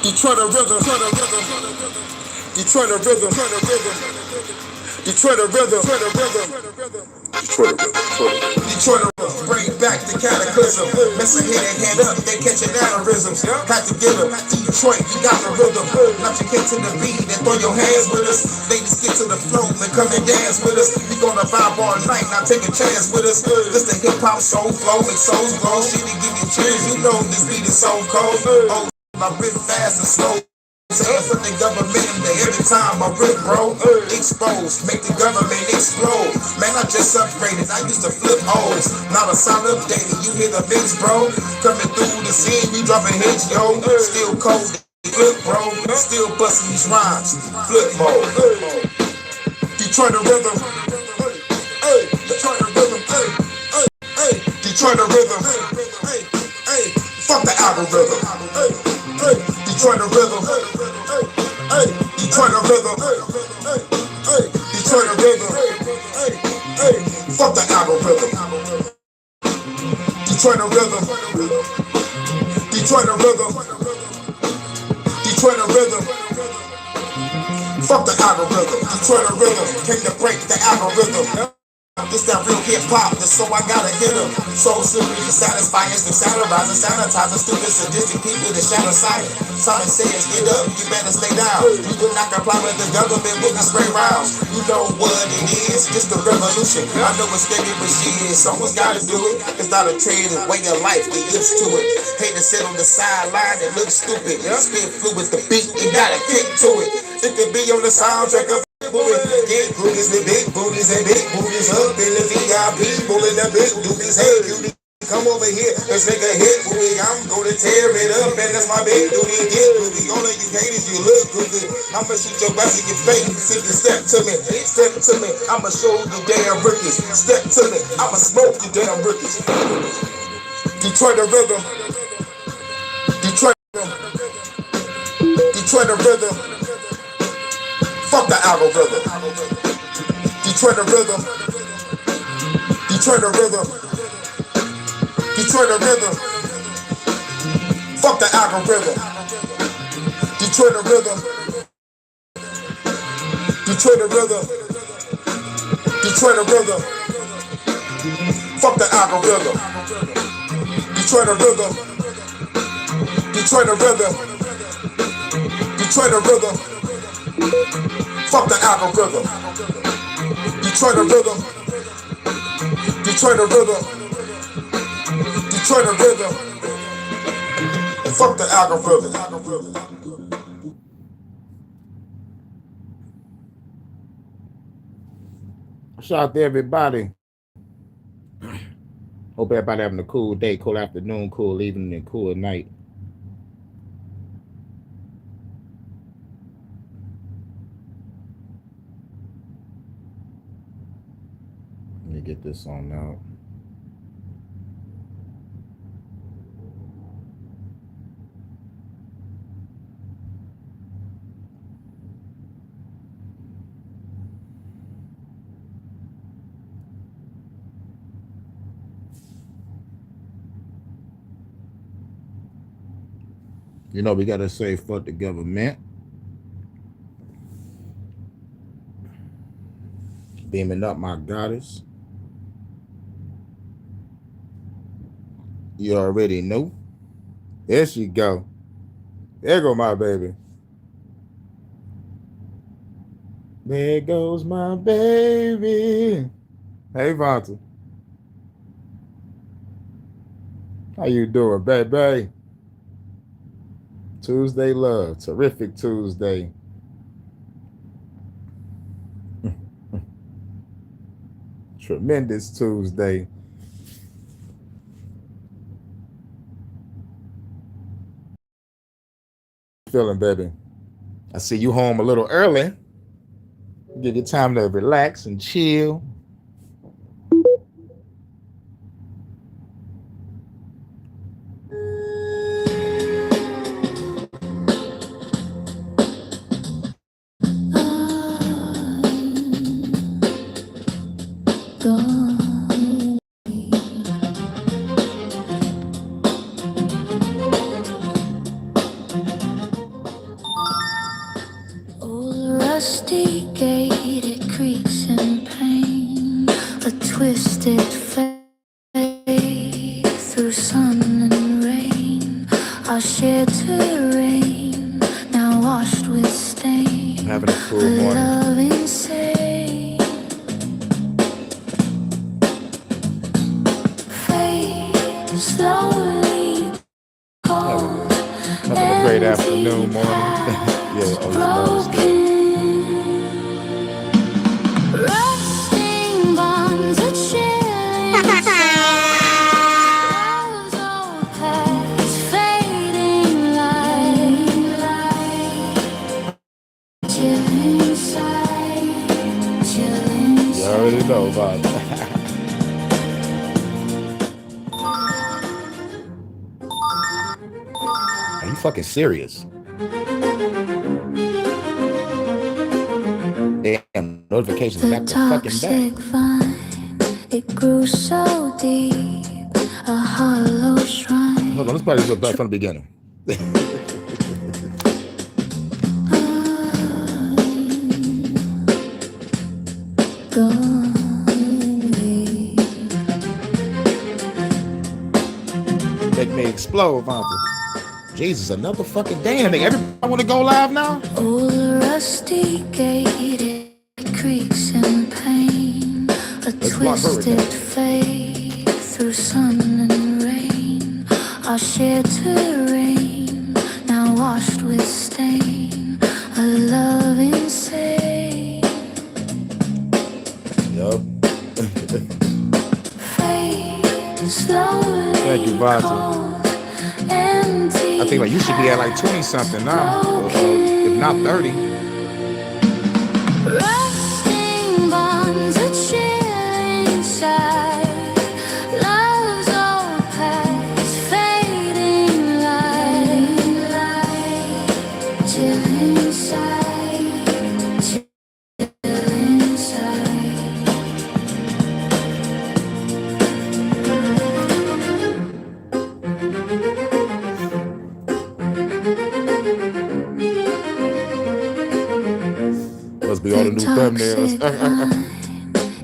Detroit a rhythm, Detroit a rhythm, Detroit a rhythm, Detroit a rhythm, Detroit a rhythm, Detroit a rhythm, Detroit a rhythm, Detroit a rhythm. Bring back the cataclysm. Mess a head and hand up, they catching aneurysms. Had to give it. Detroit, you got the rhythm. Not your kick to the beat and throw your hands with us. Ladies get to the flow and come and dance with us. We gonna vibe all night, now take a chance with us. This the hip hop soul flow, make souls glow. Shit to give you chills, you know this beat is so cold. Oh, I rip fast and slow. From the government, every time I rip, bro, exposed, make the government explode. Man, I just upgraded, I used to flip O's. Not a sound updated, you hear the mix, bro. Coming through the scene, we dropping hits, yo. Still cold, flip, bro. Still busting these rhymes, flip mode. Detroit a rhythm, hey, Detroit a rhythm, hey, Detroit a rhythm, hey, fuck the algorithm, hey, Detroit a rhythm, hey, Detroit a rhythm, hey, Detroit a rhythm, hey, fuck the algorithm, Detroit a rhythm, Detroit a rhythm, Detroit a rhythm, fuck the algorithm, Detroit a rhythm, came to break the algorithm. This that real hip hop, so I gotta hit them. So simple to satisfy, it's the satirizer, sanitizer, stupid sadistic people that shadow sight. Simon says, get up, you better stay down. You will not comply with the government with the spray rounds. You know what it is, it's the revolution. I know it's scary, but shit, someone's gotta do it. It's not a trade, it's way of life, get used to it. Hate to sit on the sideline and look stupid. Spit flu with the beat, you gotta kick to it. It could be on the soundtrack of get booties with big booties and big booties up in the VIP, pulling the big booties. Hey, cutie, come over here, let's make a hit movie. I'm gonna tear it up, and that's my big duty. Get booty, all of you haters, you look goofy. I'ma shoot your ass in your face if you step to me. Step to me, I'ma show you damn rookies. Step to me, I'ma smoke you damn rookies. Detroit a rhythm, Detroit a rhythm, Detroit a rhythm. Fuck the algorithm. Detroit a rhythm. Detroit a rhythm. Detroit a rhythm. Fuck the algorithm. Detroit a rhythm. Detroit a rhythm. Detroit a rhythm. Fuck the algorithm. Detroit a rhythm. Detroit a rhythm. Detroit a rhythm. Fuck the algorithm. Detroit a rhythm. Detroit a rhythm. Detroit a rhythm. Fuck the algorithm. Shout out to everybody. Hope everybody having a cool day, cool afternoon, cool evening, and cool night. Let me get this on now. You know, we gotta say fuck the government. Beaming up my goddess. You already know. There she go. There go my baby. There goes my baby. Hey, Vonta. How you doing, baby? Tuesday love. Terrific Tuesday. Tremendous Tuesday. Feeling, baby? I see you home a little early. Give you time to relax and chill. twisted fate through sun and rain. Our shared terrain, now washed with stain. Having a cool morning. Love insane. Fate slowly cold. Having a great afternoon, morning. Yeah, I was noticing. Rusting bonds are chilling inside. Old past fading light. Chilling inside. Chilling inside. You already know about that. Are you fucking serious? Damn, notifications The back to fucking toxic back. vine, it grew so deep, a hollow shrine. Hold on, let's play this back from the beginning. Make me explode, Vontae. Jesus, another fucking damn nigga. Everybody want to go live now? Old rusty gate, it creaks in pain. A twisted fate through sun and rain. Our shared terrain, now washed with stain. A love insane. Yup. Fate slowly. Thank you, Vontae. I think like you should be at like 20 something now, if not 30. Rusting bonds are chilling inside. Love's old past fading light. Chilling inside. Chilling inside. Must be all the new thumbnails.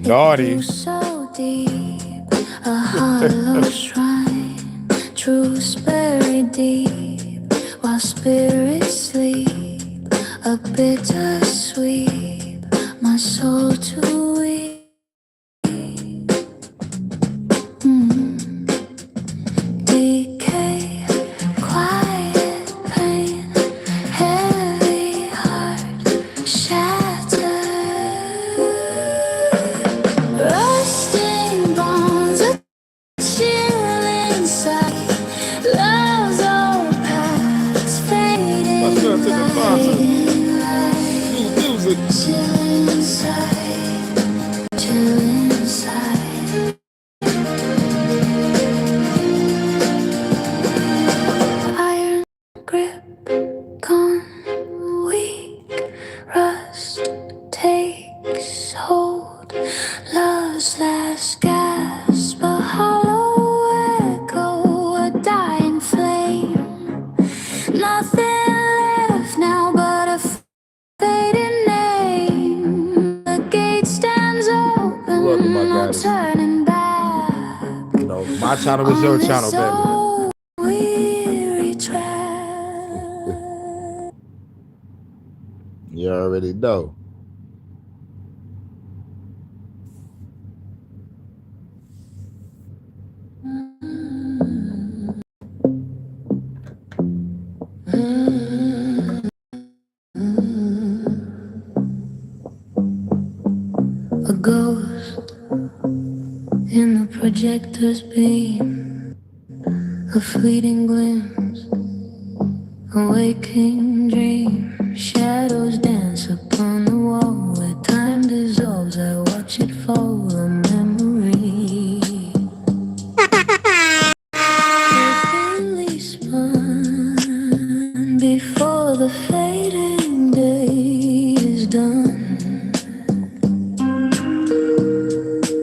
Naughty. So deep, a hollow shrine, truths buried deep, while spirits sleep, a bitter sweep, my soul to weep. Decay, quiet pain, heavy heart, shattered. Rusting bonds are chill inside. Love's old past fading My son took a sponsor. light. New music. Chill inside. Chill inside. Iron grip gone weak. Rust takes hold. Love's last gasp, a hollow echo, a dying flame. Nothing left now but a fading name. The gate stands open, Welcome, my no guys. turning back. You know, my channel was your channel, baby. So weary track. You already know. A ghost in the projector's beam, a fleeting glimpse, a waking dream. Shadows dance upon the wall where time dissolves. I watch it fall, a memory. Carefully spun before the fading day is done.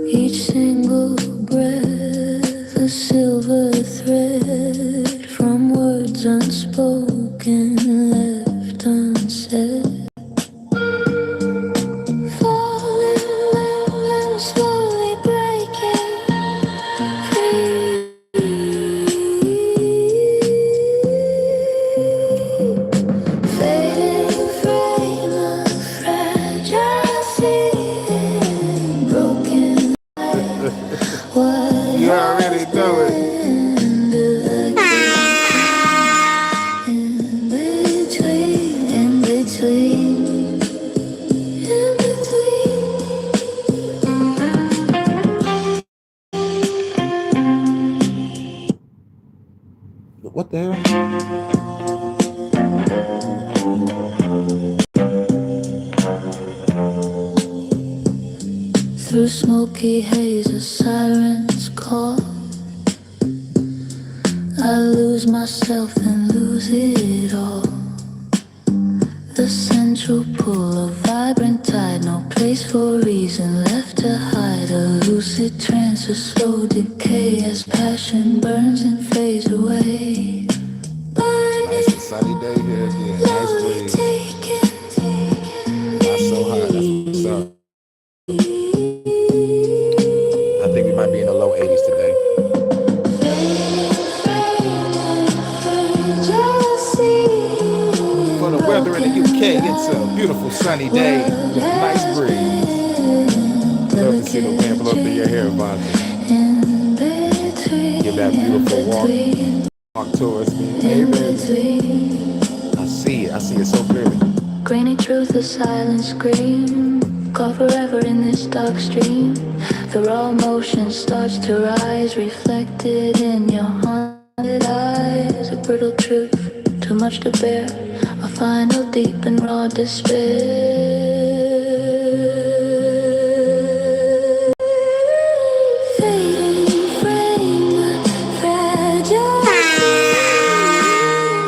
Each single breath, a silver thread from words unspoken, left unsaid. Falling, slowly break. What the hell? Through smoky haze, a siren's call. I lose myself and lose it all. The central pool, a vibrant tide, no place for reason, left to hide. A lucid trance, a slow decay as passion burns and fades away. Nice and sunny day here again. Nice breeze. Not so hot. That's what's up. I think we might be in the low 80s today. For the weather in the UK, it's a beautiful sunny day with a nice breeze. Love to see the wind blow through your hair, Vontae. Give that beautiful walk towards me. Hey, baby. I see it so clearly. Grainy truth, a silent scream, caught forever in this dark stream. The raw motion starts to rise, reflected in your haunted eyes. A brittle truth, too much to bear, a final deep and raw despair. Fading frame, fragile,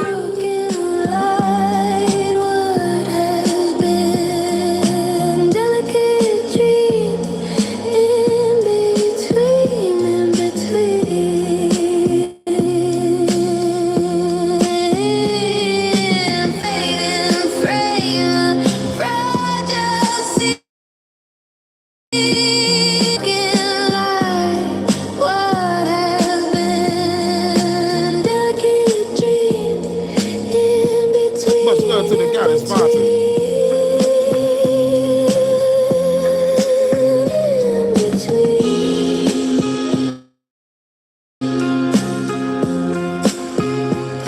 broken light, what has been, delicate dream, in between, fading frame, fragile sea. What has been, delicate dream, in between. Much love to the guy that sponsored.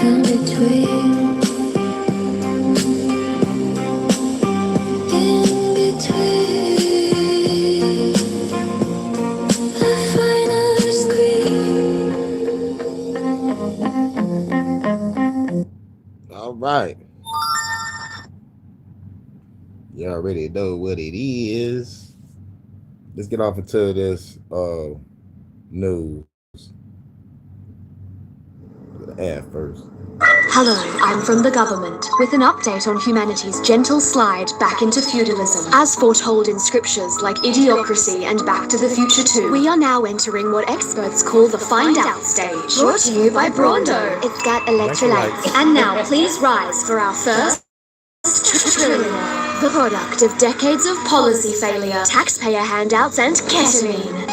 In between. All right. You already know what it is. Let's get off into this news. Ad first. Hello, I'm from the government, with an update on humanity's gentle slide back into feudalism. As foretold in scriptures like Idiocracy and Back to the Future 2, we are now entering what experts call the Find Out stage. Brought to you by Braundo. It's got electrolytes. And now please rise for our first trillionaire. The product of decades of policy failure, taxpayer handouts, and ketamine.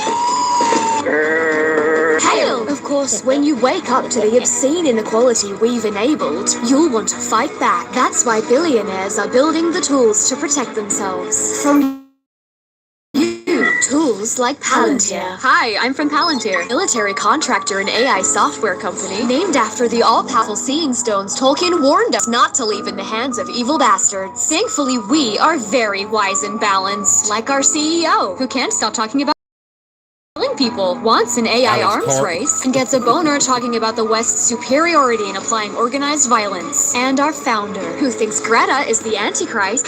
Hail! Of course, when you wake up to the obscene inequality we've enabled, you'll want to fight back. That's why billionaires are building the tools to protect themselves from you. Tools like Palantir. Hi, I'm from Palantir, military contractor and AI software company, named after the all-powerful Seeing Stones Tolkien warned us not to leave in the hands of evil bastards. Thankfully, we are very wise and balanced, like our CEO, who can't stop talking about people, wants an AI arms race, and gets a boner talking about the West's superiority in applying organized violence. And our founder, who thinks Greta is the Antichrist,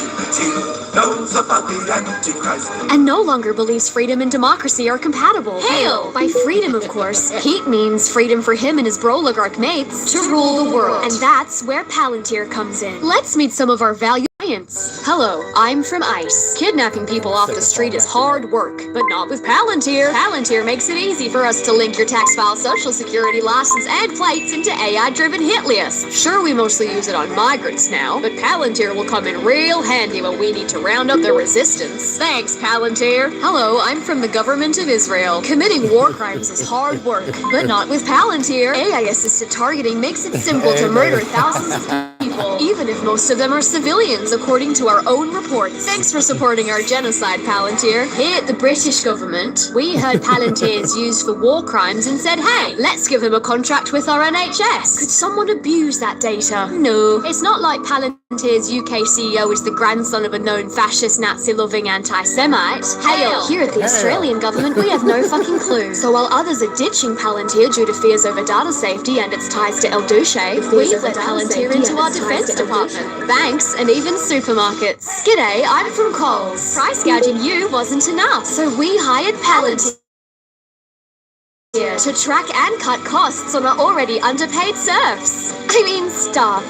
and no longer believes freedom and democracy are compatible. Hail! By freedom, of course, he means freedom for him and his bro-oligarch mates to rule the world. And that's where Palantir comes in. Let's meet some of our valued clients. Hello, I'm from ICE. Kidnapping people off the street is hard work, but not with Palantir. Palantir makes it easy for us to link your tax file, social security license, and plates into AI-driven hit lists. Sure, we mostly use it on migrants now, but Palantir will come in real handy when we need to round up the resistance. Thanks, Palantir. Hello, I'm from the government of Israel. Committing war crimes is hard work, but not with Palantir. AI-assisted targeting makes it simple to murder thousands of people, even if most of them are civilians, according to our own reports. Thanks for supporting our genocide, Palantir. Here at the British government, we heard Palantir is used for war crimes and said, hey, let's give him a contract with our NHS. Could someone abuse that data? No, it's not like Palantir Palantir's UK CEO is the grandson of a known fascist, Nazi-loving anti-Semite. Hail! Here at the Australian government, we have no fucking clue. So while others are ditching Palantir due to fears over data safety and its ties to El Duce, we've let Palantir into our defense department, banks, and even supermarkets. G'day, I'm from Coles. Price gouging you wasn't enough, so we hired Palantir to track and cut costs on our already underpaid serfs. I mean, staff.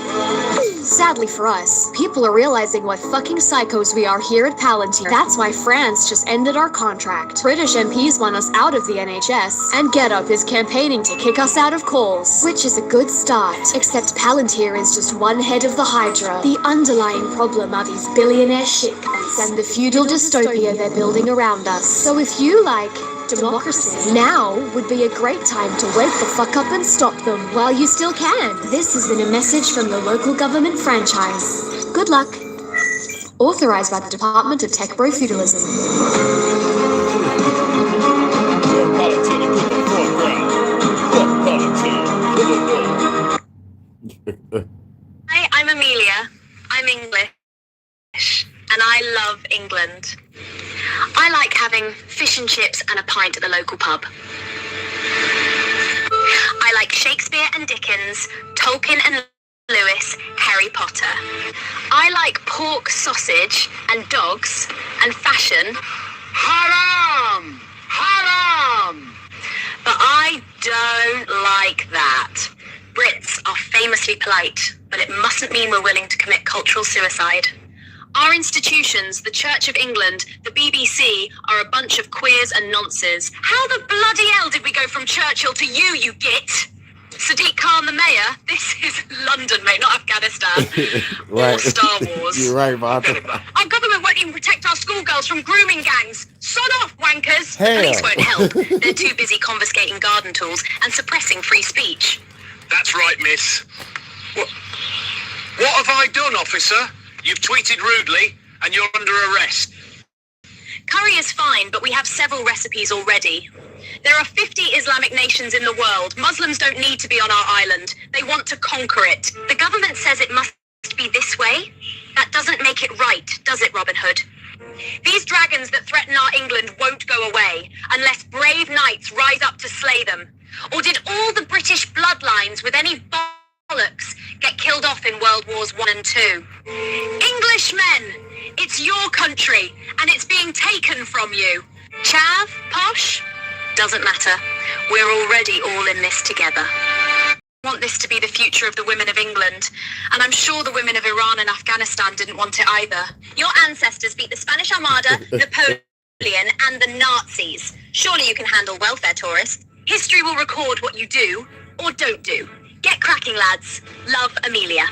Sadly for us, people are realizing what fucking psychos we are here at Palantir. That's why France just ended our contract. British MPs want us out of the NHS, and Get Up is campaigning to kick us out of Coles, which is a good start. Except Palantir is just one head of the Hydra. The underlying problem are these billionaire shitcoins and the feudal dystopia they're building around us. So if you like democracy, now would be a great time to wake the fuck up and stop them while you still can. This has been a message from the local government franchise. Good luck. Authorized by the Department of Tech Bro Feudalism. Hi, I'm Amelia. I'm English, and I love England. I like having fish and chips and a pint at the local pub. I like Shakespeare and Dickens, Tolkien and Lewis, Harry Potter. I like pork, sausage and dogs and fashion. Haram! Haram! But I don't like that. Brits are famously polite, but it mustn't mean we're willing to commit cultural suicide. Our institutions, the Church of England, the BBC, are a bunch of queers and nonces. How the bloody hell did we go from Churchill to you git? Sadiq Khan the mayor? This is London, mate, not Afghanistan. Right. Or Star Wars. You're right, Martha. Our government won't even protect our schoolgirls from grooming gangs. Sod off, wankers. Hell. Police won't help. They're too busy confiscating garden tools and suppressing free speech. That's right, miss. What have I done, officer? You've tweeted rudely, and you're under arrest. Curry is fine, but we have several recipes already. There are 50 Islamic nations in the world. Muslims don't need to be on our island. They want to conquer it. The government says it must be this way. That doesn't make it right, does it, Robin Hood? These dragons that threaten our England won't go away unless brave knights rise up to slay them. Or did all the British bloodlines with any bollocks get killed off in World Wars I and II? Englishmen, it's your country and it's being taken from you. Chav, posh, doesn't matter. We're already all in this together. I want this to be the future of the women of England, and I'm sure the women of Iran and Afghanistan didn't want it either. Your ancestors beat the Spanish Armada, Napoleon and the Nazis. Surely you can handle welfare tourists. History will record what you do or don't do. Get cracking, lads. Love, Amelia.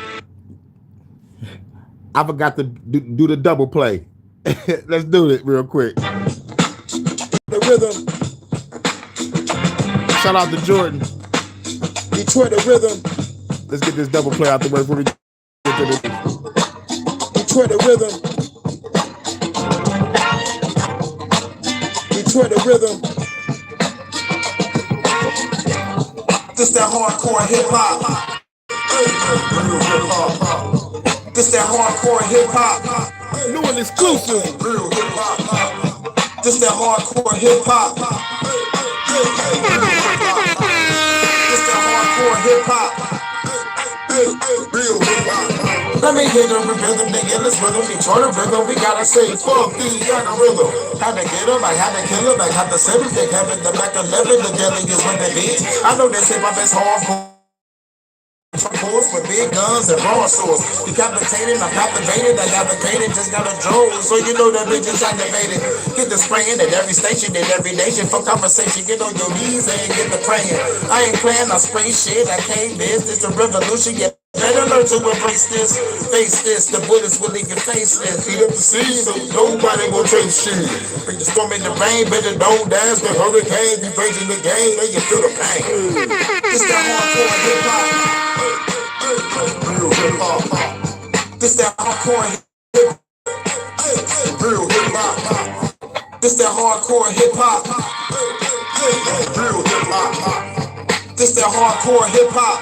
I forgot to do the double play. Let's do it real quick. The rhythm, Shout out to Jordan. Detroit the rhythm, Let's get this double play out the way before we get to this. Detroit the rhythm, Detroit the rhythm. This that hardcore hip hop. Real hip hop. This that hardcore hip hop. New and exclusive. Real hip hop. This that hardcore hip hop. This that hardcore hip hop. Real hip hop. Let me hit the rhythm, nigga. Let's rhythm. Detroit the rhythm. We gotta say fuck these young rhythm. Had to get him, I had to kill him, I had to send him. They having the back 11, the deadliest with the beat. I know this hip hop is hardcore. With big guns and raw swords. Decapitated, I'm captivated, I got the painted, just got a drone. So you know that bitch is activated. Get the spraying at every station, in every nation. For conversation, get on your knees and get the praying. I ain't playing, I spray shit, I can't miss. It's a revolution, yeah. Better learn to embrace this, face this. The bullets will leave your faceless. Beat up the scene, so nobody will take shit. Bring the storm in the rain, better don't dance. The hurricanes be breaking the game, and you feel the pain. This that hardcore hip hop. Real hip hop. This that hardcore hip hop. Real hip hop. This that hardcore hip hop. Real hip hop. This that hardcore hip hop.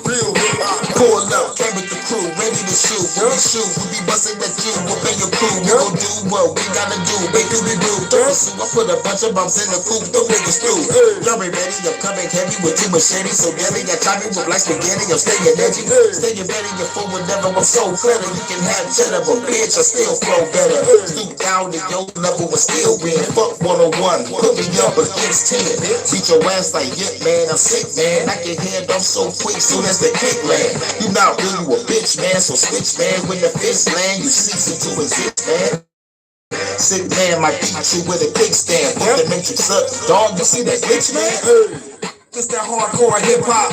Real hip hop. Pull up, came with the crew, ready to shoot. When we shoot, we be busting at you, whooping your crew. We gon' do what we gotta do, make it be blue. I put a bunch of bombs in the coop, them niggas through. Y'all be ready, I'm coming heavy with two machetes. So deadly, I chop you with like spaghetti, I'm staying edgy. Staying ready, you're full whenever I'm so clever. You can have cheddar, but bitch, I still flow better. Stoop down to your level and still win. Fuck 101, put me up against 10. Beat your ass like, yeah, man, I'm sick, man. Knock your head off so quick, soon as the kick land. You not really a bitch, man, so switch, man. When the fist land, you cease to exist, man. Sick man might beat you with a kickstand. Put the matrix up, dog, you see that glitch, man? This that hardcore hip-hop.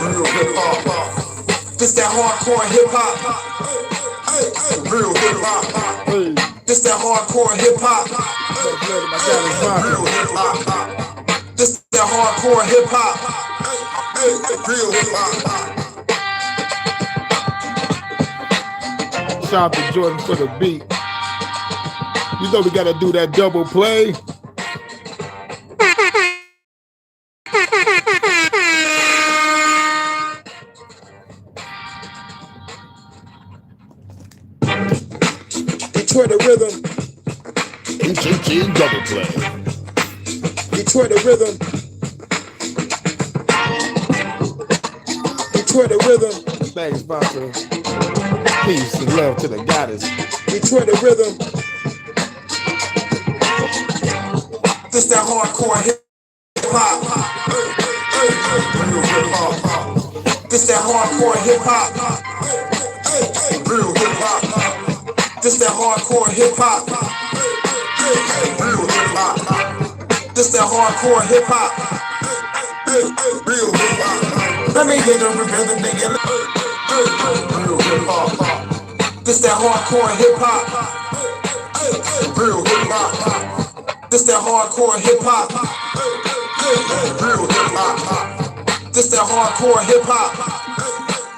Real hip-hop. This that hardcore hip-hop. Real hip-hop. This that hardcore hip-hop. Real hip-hop. This that hardcore hip-hop. Real hip-hop. Shout out to Jordan for the beat. You know we gotta do that double play. Detroit the rhythm. HHN double play. Detroit the rhythm. Detroit the rhythm. Thanks, sponsor. Peace and love to the goddess. Detroit the rhythm. This that hardcore hip-hop. This that hardcore hip-hop. Real hip-hop. This that hardcore hip-hop. Real hip-hop. This that hardcore hip-hop. Real hip-hop. Let me get a rhythm, nigga. Real hip-hop. This that hardcore hip-hop. Real hip-hop. This that hardcore hip-hop. Real hip-hop. This that hardcore hip-hop.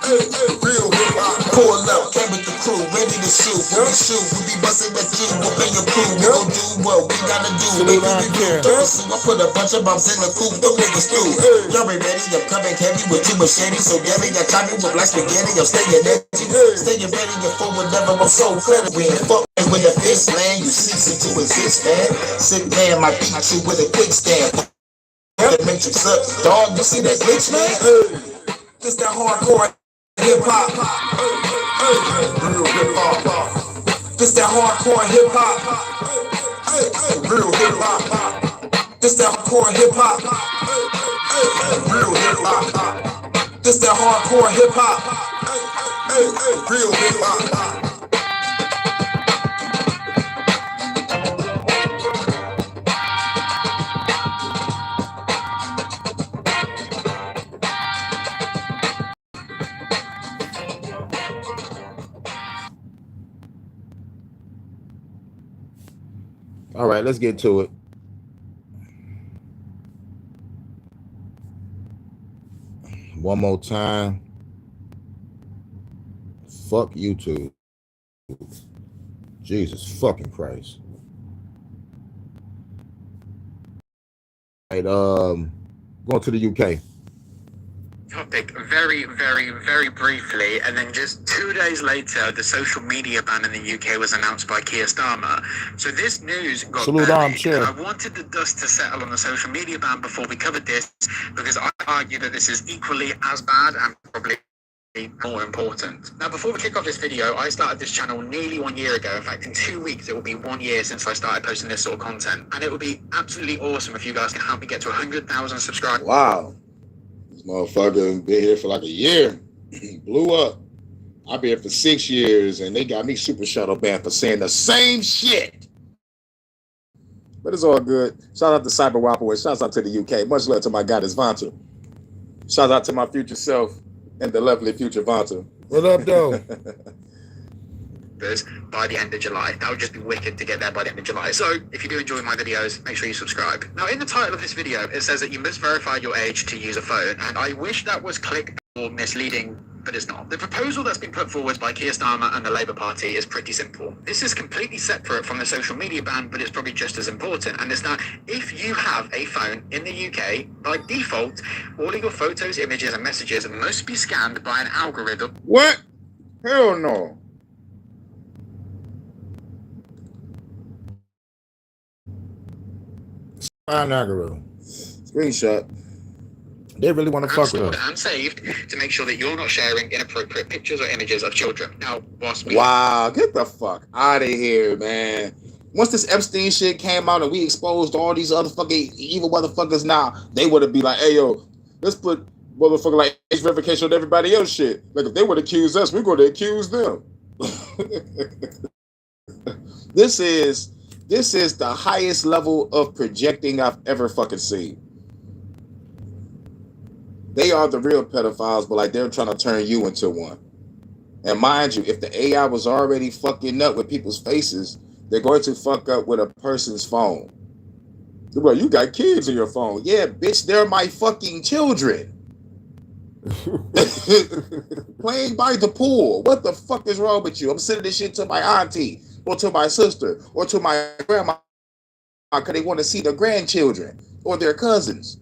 Real hip-hop. Pull up, came with the crew, ready to shoot. When we shoot, we be busting at you, whooping your crew. We gon' do what we gotta do, make it be blue. I put a bunch of bombs in the coop, them niggas through. Y'all be ready, I'm coming heavy with two machetes. So deadly, I chop you with like spaghetti, I'm staying edgy. Staying ready, you're full whenever I'm so clever. We ain't fuck with the fist land, you cease to exist, man. Sick man might beat you with a kickstand. The matrix up, dog, you see that glitch, man? This that hardcore hip-hop. Real hip-hop. This that hardcore hip-hop. Real hip-hop. This that hardcore hip-hop. Real hip-hop. This that hardcore hip-hop. Real hip-hop. All right, let's get to it. One more time. Fuck YouTube. Jesus fucking Christ. All right, going to the UK. Topic very, very, very briefly, and then just 2 days later, the social media ban in the UK was announced by Keir Starmer. So this news got Salute buried, armchair. and I wanted the dust to settle on the social media ban before we covered this, because I argue that this is equally as bad and probably more important. Now, before we kick off this video, I started this channel nearly 1 year ago. In fact, in 2 weeks, it will be 1 year since I started posting this sort of content, and it would be absolutely awesome if you guys can help me get to 100,000 subscribers. Wow. This motherfucker been here for like a year. Blew up. I've been here for 6 years and they got me super shadow banned for saying the same shit. But it's all good. Shout out to Cyber Wapper. Shout out to the UK. Much love to my goddess Vanta. Shout out to my future self and the lovely future Vanta. What up, though? By the end of July. That would just be wicked to get there by the end of July. So if you do enjoy my videos, make sure you subscribe. Now, in the title of this video, it says that you must verify your age to use a phone, and I wish that was clickbait or misleading but it's not. The proposal that's been put forward by Keir Starmer and the Labour Party is pretty simple. This is completely separate from the social media ban, but it's probably just as important. And it's that if you have a phone in the UK, by default, all of your photos, images, and messages must be scanned by an algorithm. What? Hell no. Fine algorithm. Screenshot. They really want to fuck with stored us. and saved to make sure that you're not sharing inappropriate pictures or images of children. Now, Wow, get the fuck out of here, man. Once this Epstein shit came out and we exposed all these other fucking evil motherfuckers, now they would have been like, hey, yo, let's put motherfucker like age verification on everybody else shit. Like, if they would accuse us, we're going to accuse them. This is the highest level of projecting I've ever fucking seen. They are the real pedophiles, but like they're trying to turn you into one. And mind you, if the AI was already fucking up with people's faces, they're going to fuck up with a person's phone. Well, you got kids in your phone. Yeah, bitch, they're my fucking children. Playing by the pool. What the fuck is wrong with you? I'm sending this shit to my auntie or to my sister or to my grandma because they want to see their grandchildren or their cousins.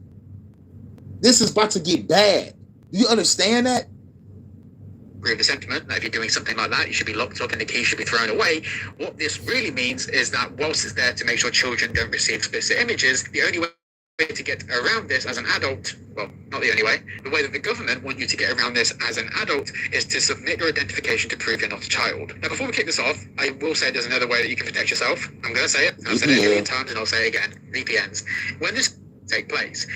This is about to get bad. Do you understand that? Agree with the sentiment that if you're doing something like that, you should be locked up and the key should be thrown away. What this really means is that whilst it's there to make sure children don't receive explicit images, the only way to get around this as an adult, well, not the only way, the way that the government want you to get around this as an adult is to submit your identification to prove you're not a child. Now, before we kick this off, I will say there's another way that you can protect yourself. I'm going to say it. I've said it a million times and I'll say it again. VPNs. When this take place,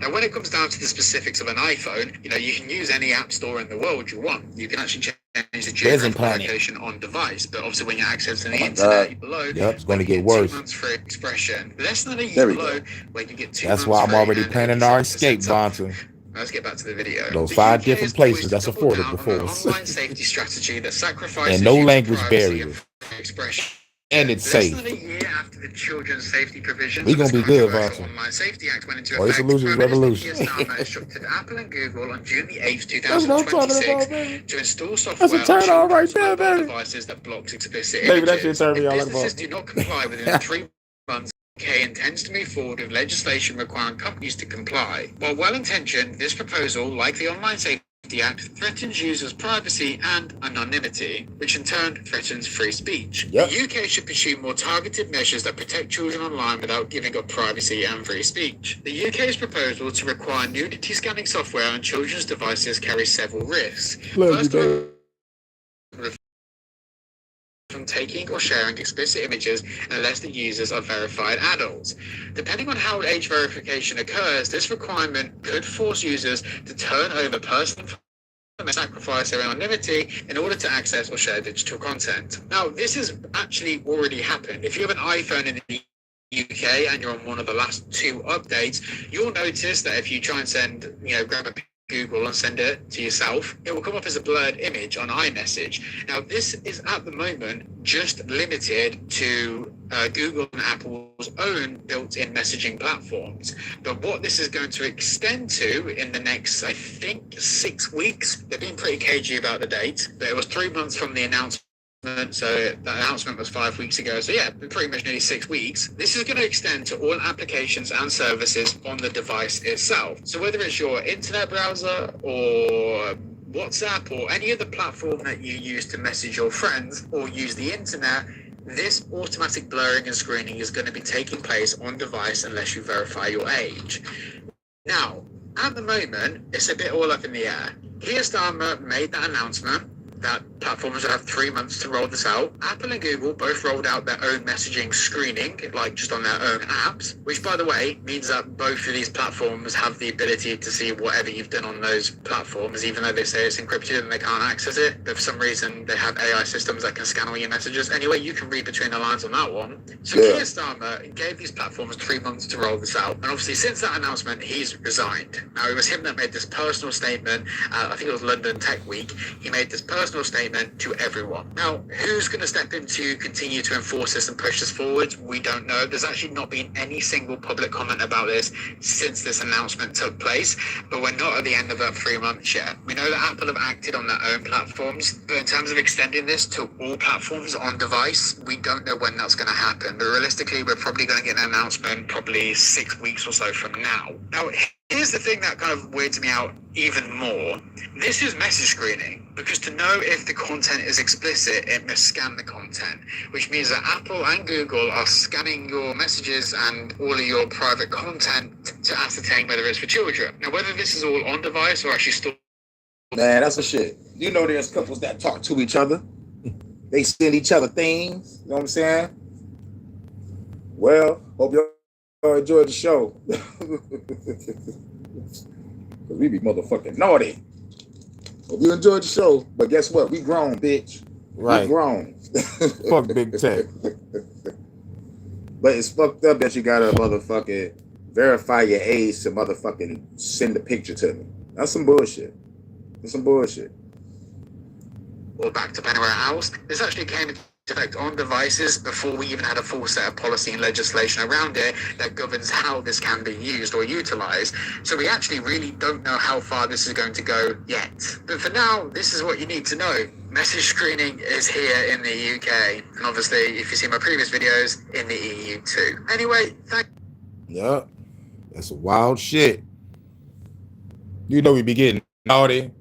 now, when it comes down to the specifics of an iPhone, you know, you can use any app store in the world you want. You can actually change the geographic location on device, but obviously when you're accessing the internet below, it's going to get worse. 2 months for expression. Less than a year below, where you can get 2 months. That's why I'm already planning our escape, Bonson. Let's get back to the video. Those 5 different places that's affordable for us. Online safety strategy that sacrifices and no language barrier. Expression. And it's safe. Less than a year after the children's safety provisions, we're gonna be good, Bonson. Online Safety Act went into effect. Solutions revolution. Keir Starmer instructed Apple and Google on June the 8th, 2026, to install software that's a turn on right there, baby. Devices that blocks explicit Baby, images. that shit turn me on like businesses do not comply within 3 months, UK intends to move forward with legislation requiring companies to comply. While well-intentioned, this proposal, like the Online Safety Act, threatens users' privacy and anonymity, which in turn threatens free speech. Yep. The UK should pursue more targeted measures that protect children online without giving up privacy and free speech. The UK's proposal to require nudity scanning software on children's devices carries several risks. From taking or sharing explicit images unless the users are verified adults. Depending on how age verification occurs, this requirement could force users to turn over personal and sacrifice their anonymity in order to access or share digital content. Now, this has actually already happened. If you have an iPhone in the UK and you're on one of the last 2 updates, you'll notice that if you try and send, grab a Google and send it to yourself, it will come up as a blurred image on iMessage. Now, this is at the moment just limited to Google and Apple's own built-in messaging platforms. But what this is going to extend to in the next, I think, 6 weeks, they've been pretty cagey about the date, but it was 3 months from the announcement. So that announcement was 5 weeks ago. So yeah, pretty much nearly 6 weeks. This is going to extend to all applications and services on the device itself. So whether it's your internet browser or WhatsApp or any other platform that you use to message your friends or use the internet, this automatic blurring and screening is going to be taking place on device unless you verify your age. Now, at the moment, it's a bit all up in the air. Keir Starmer made that announcement that platforms will have 3 months to roll this out. Apple and Google both rolled out their own messaging screening, like just on their own apps, which, by the way, means that both of these platforms have the ability to see whatever you've done on those platforms, even though they say it's encrypted and they can't access it. But for some reason, they have AI systems that can scan all your messages. Anyway, you can read between the lines on that one. So Keir Starmer gave these platforms 3 months to roll this out. And obviously, since that announcement, he's resigned. Now, it was him that made this personal statement. I think it was London Tech Week. He made this personal personal statement to everyone. Now, who's going to step in to continue to enforce this and push this forward? We don't know. There's actually not been any single public comment about this since this announcement took place, but we're not at the end of that 3 months yet. We know that Apple have acted on their own platforms, but in terms of extending this to all platforms on device, we don't know when that's going to happen. But realistically, we're probably going to get an announcement probably 6 weeks or so from now. Now, here's the thing that kind of weirds me out even more. This is message screening, because to know if the content is explicit, it must scan the content, which means that Apple and Google are scanning your messages and all of your private content to ascertain whether it's for children. Now, whether this is all on device or actually stored. Man, that's the shit. You know, there's couples that talk to each other. They send each other things. You know what I'm saying? Well, hope y'all enjoyed the show. Cause we be motherfucking naughty. Hope you enjoyed the show, but guess what? We grown, bitch. Right. We grown. Fuck big tech. But it's fucked up that you gotta motherfucking verify your age to motherfucking send the picture to me. That's some bullshit. That's some bullshit. Or backed up anywhere else. This actually came into effect on devices before we even had a full set of policy and legislation around it that governs how this can be used or utilized. So we actually really don't know how far this is going to go yet. But for now, this is what you need to know. Message screening is here in the UK. And obviously, if you see my previous videos, in the EU too. Anyway, Yup. That's some wild shit. You know we be getting naughty.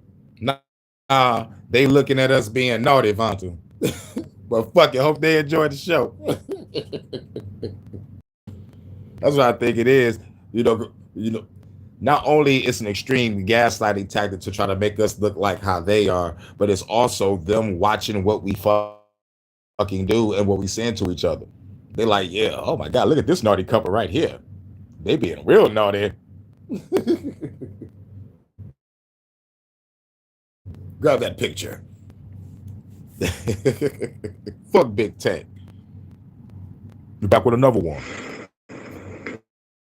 Nah, they looking at us being naughty, Vonta. But fuck it, hope they enjoy the show. That's what I think it is. You know, not only it's an extreme gaslighting tactic to try to make us look like how they are, but it's also them watching what we fucking do and what we send to each other. They're like, yeah, oh my God, look at this naughty couple right here. They being real naughty. Grab that picture. Fuck big tech. We're back with another one.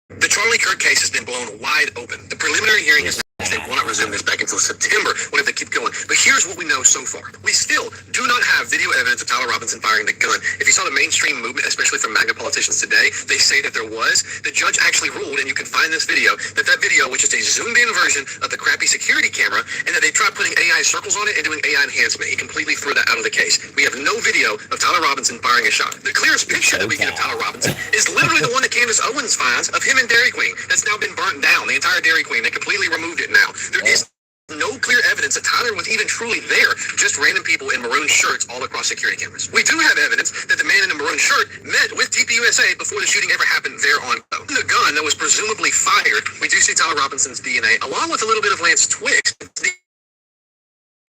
The Charlie Kirk case has been blown wide open. The preliminary hearing is they will not resume this back until September. What if they keep going? But here's what we know so far. We still do not have video evidence of Tyler Robinson firing the gun. If you saw the mainstream movement, especially from MAGA politicians today, they say that there was. The judge actually ruled, and you can find this video, that video, which is a zoomed-in version of the crappy security camera, and that they tried putting AI circles on it and doing AI enhancement. He completely threw that out of the case. We have no video of Tyler Robinson firing a shot. The clearest picture that we get of Tyler Robinson is literally the one that Candace Owens finds of him in Dairy Queen. That's now been burnt down, the entire Dairy Queen. They completely removed it now. There is no clear evidence that Tyler was even truly there, just random people in maroon shirts all across security cameras. We do have evidence that the man in the maroon shirt met with TPUSA before the shooting ever happened there on the gun that was presumably fired. We do see Tyler Robinson's DNA, along with a little bit of Lance Twiggs. The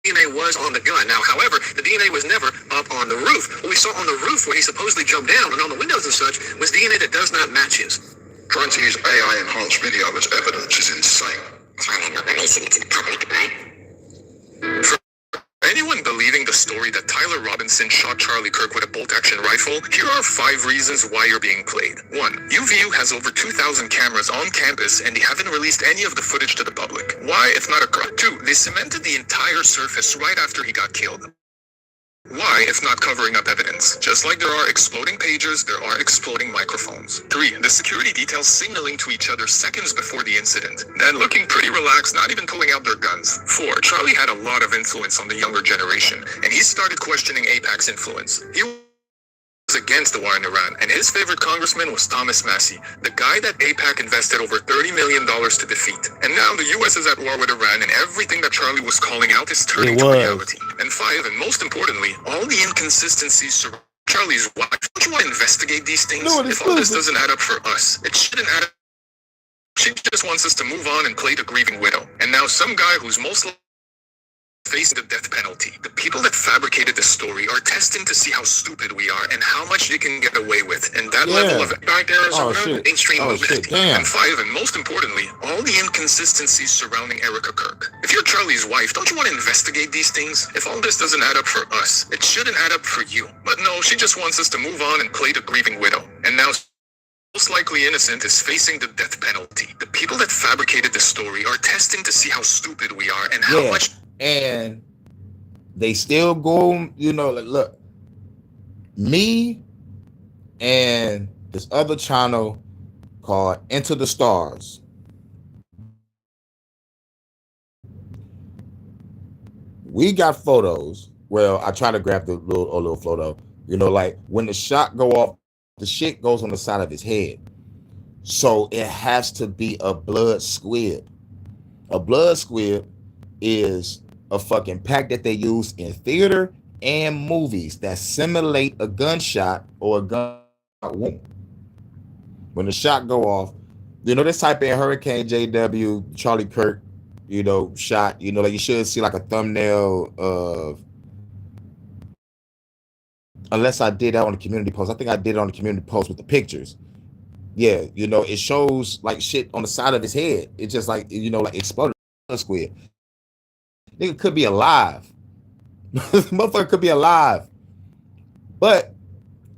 DNA was on the gun. Now, however, the DNA was never up on the roof. What we saw on the roof where he supposedly jumped down and on the windows and such was DNA that does not match his. Trying to use AI-enhanced video as evidence is insane. That's why they're not releasing it to the public, right? For anyone believing the story that Tyler Robinson shot Charlie Kirk with a bolt-action rifle, here are 5 reasons why you're being played. 1. UVU has over 2,000 cameras on campus and they haven't released any of the footage to the public. Why, if not a crime? 2. They cemented the entire surface right after he got killed. Why, if not covering up evidence? Just like there are exploding pagers, there are exploding microphones. 3. The security details signaling to each other seconds before the incident, then looking pretty relaxed, not even pulling out their guns. 4. Charlie had a lot of influence on the younger generation, and he started questioning AIPAC's influence. He was against the war in Iran, and his favorite congressman was Thomas Massey, the guy that AIPAC invested over $30 million to defeat. And now the US is at war with Iran, and everything that Charlie was calling out is turning to reality. And 5, and most importantly, all the inconsistencies surrounding Charlie's wife. Don't you want to investigate these things? If all this doesn't add up for us, it shouldn't add up. She just wants us to move on and play the grieving widow. And now some guy who's most likely facing the death penalty. The people that fabricated this story are testing to see how stupid we are and how much they can get away with. And that level of back Arizona, mainstream movement. And 5, and most importantly, all the inconsistencies surrounding Erica Kirk. If you're Charlie's wife, don't you want to investigate these things? If all this doesn't add up for us, it shouldn't add up for you. But no, she just wants us to move on and play the grieving widow. And now most likely innocent is facing the death penalty. The people that fabricated this story are testing to see how stupid we are and how much. And They still go, like, look, me and this other channel called Into the Stars. We got photos. Well, I try to grab the little photo. Like when the shot go off, the shit goes on the side of his head. So it has to be a blood squib. A blood squib is a fucking pack that they use in theater and movies that simulate a gunshot or a gun wound. When the shot go off, this type in Hurricane JW, Charlie Kirk, shot, like you should see like a thumbnail of, unless I did that on the community post. I think I did it on the community post with the pictures. Yeah, it shows like shit on the side of his head. It's just like, like exploded squid. Nigga could be alive. Motherfucker could be alive. But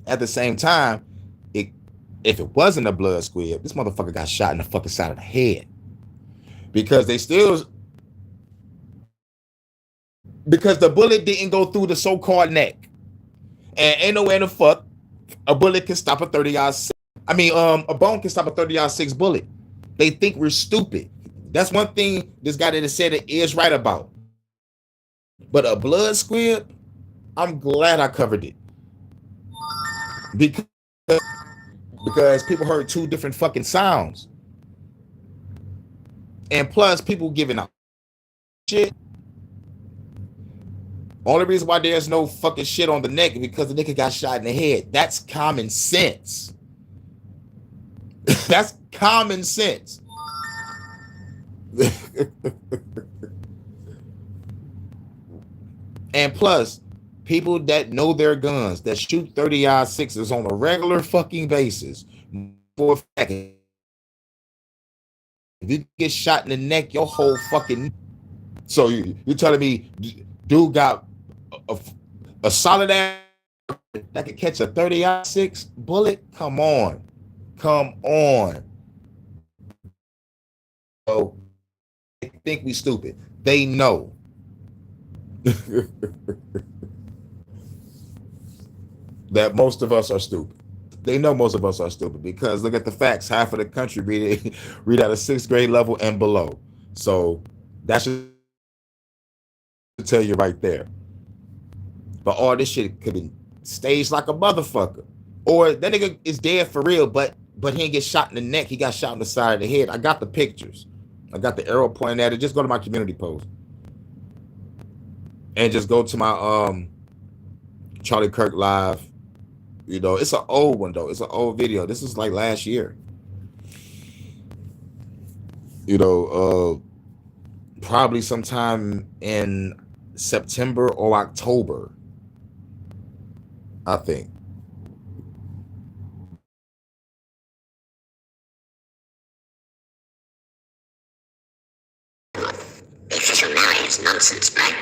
at the same time, if it wasn't a blood squib, this motherfucker got shot in the fucking side of the head. Because the bullet didn't go through the so-called neck. And ain't no way in the fuck a bullet can stop a 30-06. A bone can stop a 30-06 bullet. They think we're stupid. That's one thing this guy that said it is right about. But a blood squib, I'm glad I covered it. Because people heard two different fucking sounds. And plus, people giving out shit. Only reason why there's no fucking shit on the neck is because the nigga got shot in the head. That's common sense. That's common sense. And plus, people that know their guns, that shoot 30-06s on a regular fucking basis, for a fact, if you get shot in the neck, your whole fucking... So you're telling me dude got a solid ass that could catch a 30-06 bullet? Come on. So they think we stupid. They know. That most of us are stupid. They know most of us are stupid because look at the facts. Half of the country read at a 6th grade level and below. So that should tell you right there. But all this shit could be staged like a motherfucker. Or that nigga is dead for real, but he didn't get shot in the neck. He got shot in the side of the head. I got the pictures. I got the arrow pointing at it. Just go to my community post. And just go to my Charlie Kirk live. It's an old one though. It's an old video. This is like last year. Probably sometime in September or October, I think. It's just nonsense, right?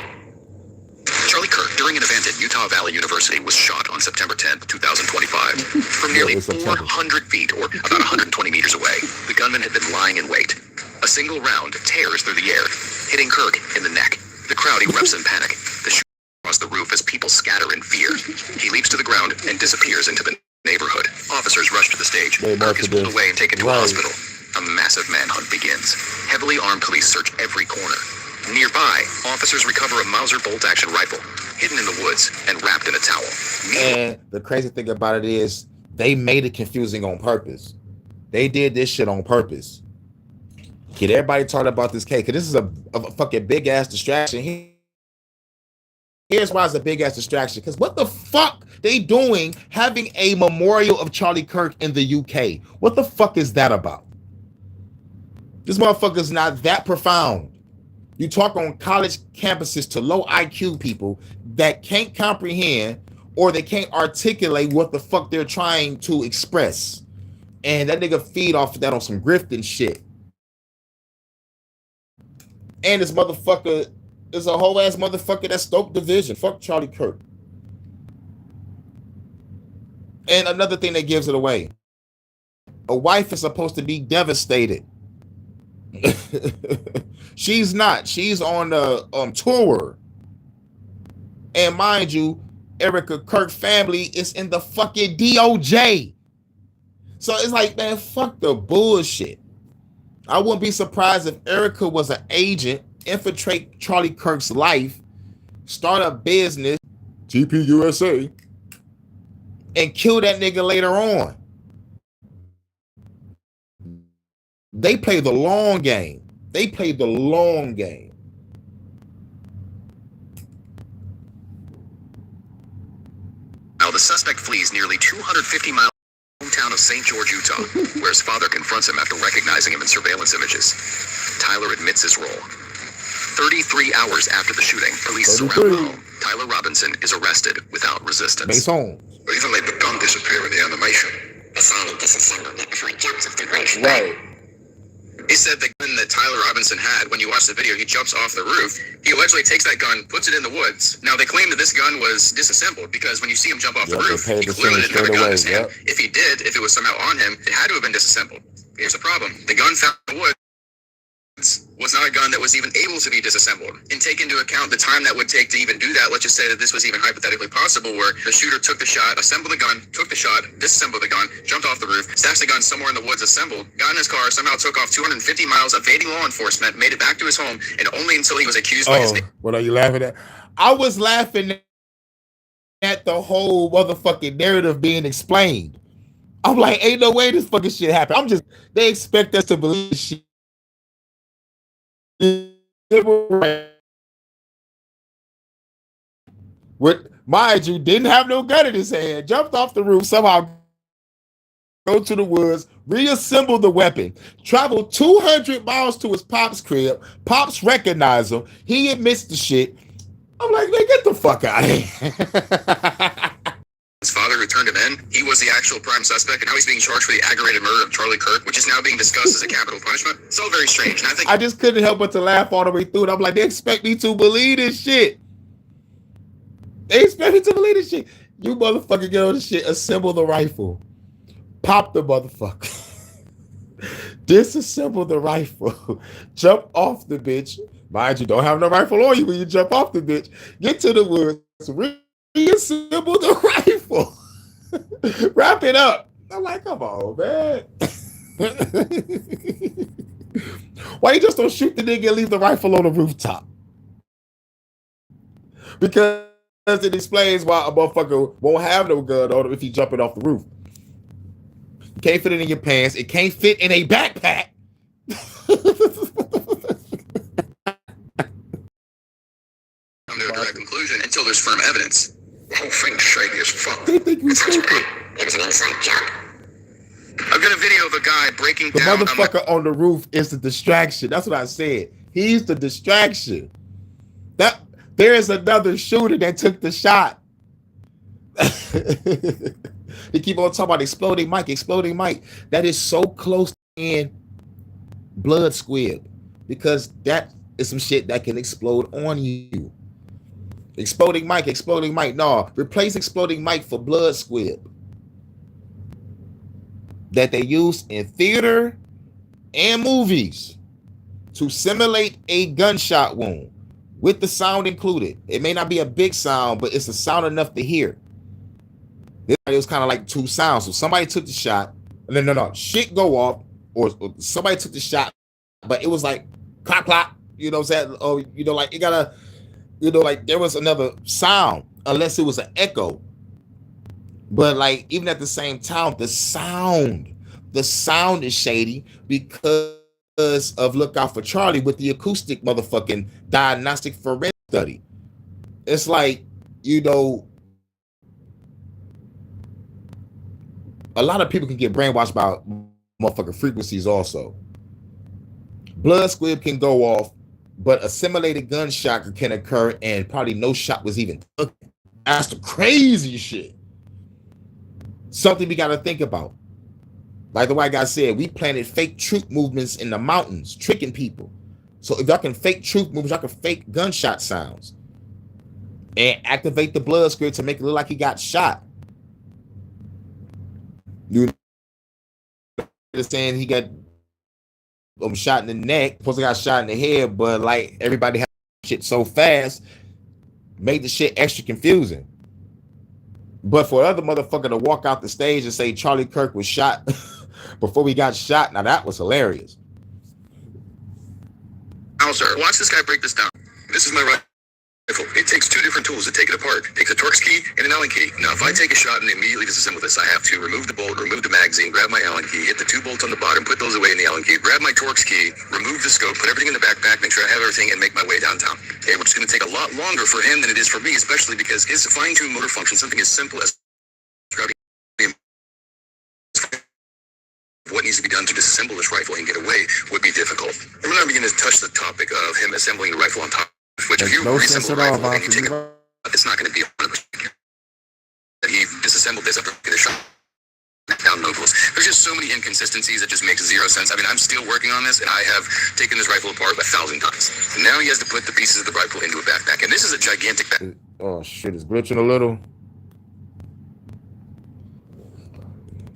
Charlie Kirk, during an event at Utah Valley University, was shot on September 10th, 2025, from nearly 400 feet, or about 120 meters away. The gunman had been lying in wait. A single round tears through the air, hitting Kirk in the neck. The crowd erupts in panic. The shooter across the roof as people scatter in fear. He leaps to the ground and disappears into the neighborhood. Officers rush to the stage. Kirk is pulled away and taken to a hospital. A massive manhunt begins. Heavily armed police search every corner. Nearby, officers recover a Mauser bolt-action rifle, hidden in the woods and wrapped in a towel. And the crazy thing about it is, they made it confusing on purpose. They did this shit on purpose. Get everybody talking about this case, because this is a fucking big-ass distraction. Here's why it's a big-ass distraction, because what the fuck they doing having a memorial of Charlie Kirk in the UK? What the fuck is that about? This motherfucker's not that profound. You talk on college campuses to low IQ people that can't comprehend or they can't articulate what the fuck they're trying to express. And that nigga feed off of that on some grifting shit. And this motherfucker is a whole ass motherfucker that stoked division. Fuck Charlie Kirk. And another thing that gives it away. A wife is supposed to be devastated. She's not. She's on the tour. And mind you, Erica Kirk family is in the fucking DOJ. So it's like, man, fuck the bullshit. I wouldn't be surprised if Erica was an agent, infiltrate Charlie Kirk's life, start a business, TPUSA, and kill that nigga later on. They play the long game. They play the long game. Now the suspect flees nearly 250 miles hometown of St. George, Utah, where his father confronts him after recognizing him in surveillance images. Tyler admits his role. 33 hours after the shooting, police surround the home. Tyler Robinson is arrested without resistance. Mason. Even let the gun disappear in the animation. The silent disassembled it before he jumps off the roof. Right. He said the gun that Tyler Robinson had, when you watch the video, he jumps off the roof. He allegedly takes that gun, puts it in the woods. Now, they claim that this gun was disassembled because when you see him jump off the roof, he clearly didn't have a gun in his hand. If he did, if it was somehow on him, it had to have been disassembled. Here's the problem. The gun found in the woods was not a gun that was even able to be disassembled. And take into account the time that would take to even do that, let's just say that this was even hypothetically possible, where the shooter took the shot, assembled the gun, took the shot, disassembled the gun, jumped off the roof, stashed the gun somewhere in the woods assembled, got in his car, somehow took off 250 miles, evading law enforcement, made it back to his home, and only until he was accused by his neighbor. What are you laughing at? I was laughing at the whole motherfucking narrative being explained. I'm like, ain't no way this fucking shit happened. They expect us to believe shit. With, mind you, didn't have no gun in his hand, jumped off the roof, somehow go to the woods, reassemble the weapon, travel 200 miles to his pop's crib. Pops recognize him. He admits the shit. I'm like, man, get the fuck out of here. His father, who turned him in, he was the actual prime suspect, and now he's being charged for the aggravated murder of Charlie Kirk, which is now being discussed as a capital punishment. It's all very strange. And I just couldn't help but to laugh all the way through it. I'm like, they expect me to believe this shit. They expect me to believe this shit. You motherfucker get on this shit, assemble the rifle, pop the motherfucker, disassemble the rifle, jump off the bitch. Mind you, don't have no rifle on you when you jump off the bitch. Get to the woods, reassemble the rifle, wrap it up. I'm like, come on, man. Why you just don't shoot the nigga and leave the rifle on the rooftop? Because it explains why a motherfucker won't have no gun on him if he's jumping off the roof. You can't fit it in your pants. It can't fit in a backpack. Come to a direct conclusion until there's firm evidence. The whole thing's shady as fuck. They think you stupid. It was an inside job. I've got a video of a guy breaking The down. motherfucker on the roof is the distraction. That's what I said. He's the distraction. There is another shooter that took the shot. They keep on talking about exploding Mike. That is so close in blood squib, because that is some shit that can explode on you. Exploding Mike. No, replace exploding Mike for blood squib that they use in theater and movies to simulate a gunshot wound with the sound included. It may not be a big sound, but it's a sound enough to hear. It was kind of like two sounds. So somebody took the shot, and then no, shit go off, or somebody took the shot, but it was like clap, clap. You know what I'm saying? Oh, you know, like it gotta, you know, like there was another sound, unless it was an echo. But like even at the same time, the sound is shady because of Look Out for Charlie with the acoustic motherfucking diagnostic forensic study. It's like, you know, a lot of people can get brainwashed by motherfucking frequencies also. Blood squib can go off, but a simulated gunshot can occur and probably no shot was even taken. That's the crazy shit. Something we got to think about. Like the white guy said, we planted fake truth movements in the mountains, tricking people. So if y'all can fake truth movements, y'all can fake gunshot sounds and activate the blood squib to make it look like he got shot. You understand? He got shot in the neck, supposed to got shot in the head, but like everybody had shit so fast, made the shit extra confusing. But for other motherfucker to walk out the stage and say Charlie Kirk was shot before we got shot, now that was hilarious. Now, sir, watch this guy break this down. This is my rifle. It takes two different tools to take it apart. It takes a Torx key and an Allen key. Now, if I take a shot and immediately disassemble this, I have to remove the bolt, remove the magazine, grab my Allen key, hit the two bolts on the bottom, put those away in the Allen key, grab my Torx key, remove the scope, put everything in the backpack, make sure I have everything, and make my way downtown. Okay, which is going to take a lot longer for him than it is for me, especially because his fine-tuned motor function, something as simple as what needs to be done to disassemble this rifle and get away would be difficult. And we're not beginning to touch the topic of him assembling the rifle on top. Which if you reassemble the rifle and you take it, it's not going to be 100%. He disassembled this after the shot down locals. There's just so many inconsistencies that just makes zero sense. I mean, I'm still working on this, and I have taken this rifle apart 1,000 times. And now he has to put the pieces of the rifle into a backpack, and this is a gigantic backpack. Oh shit, it's glitching a little.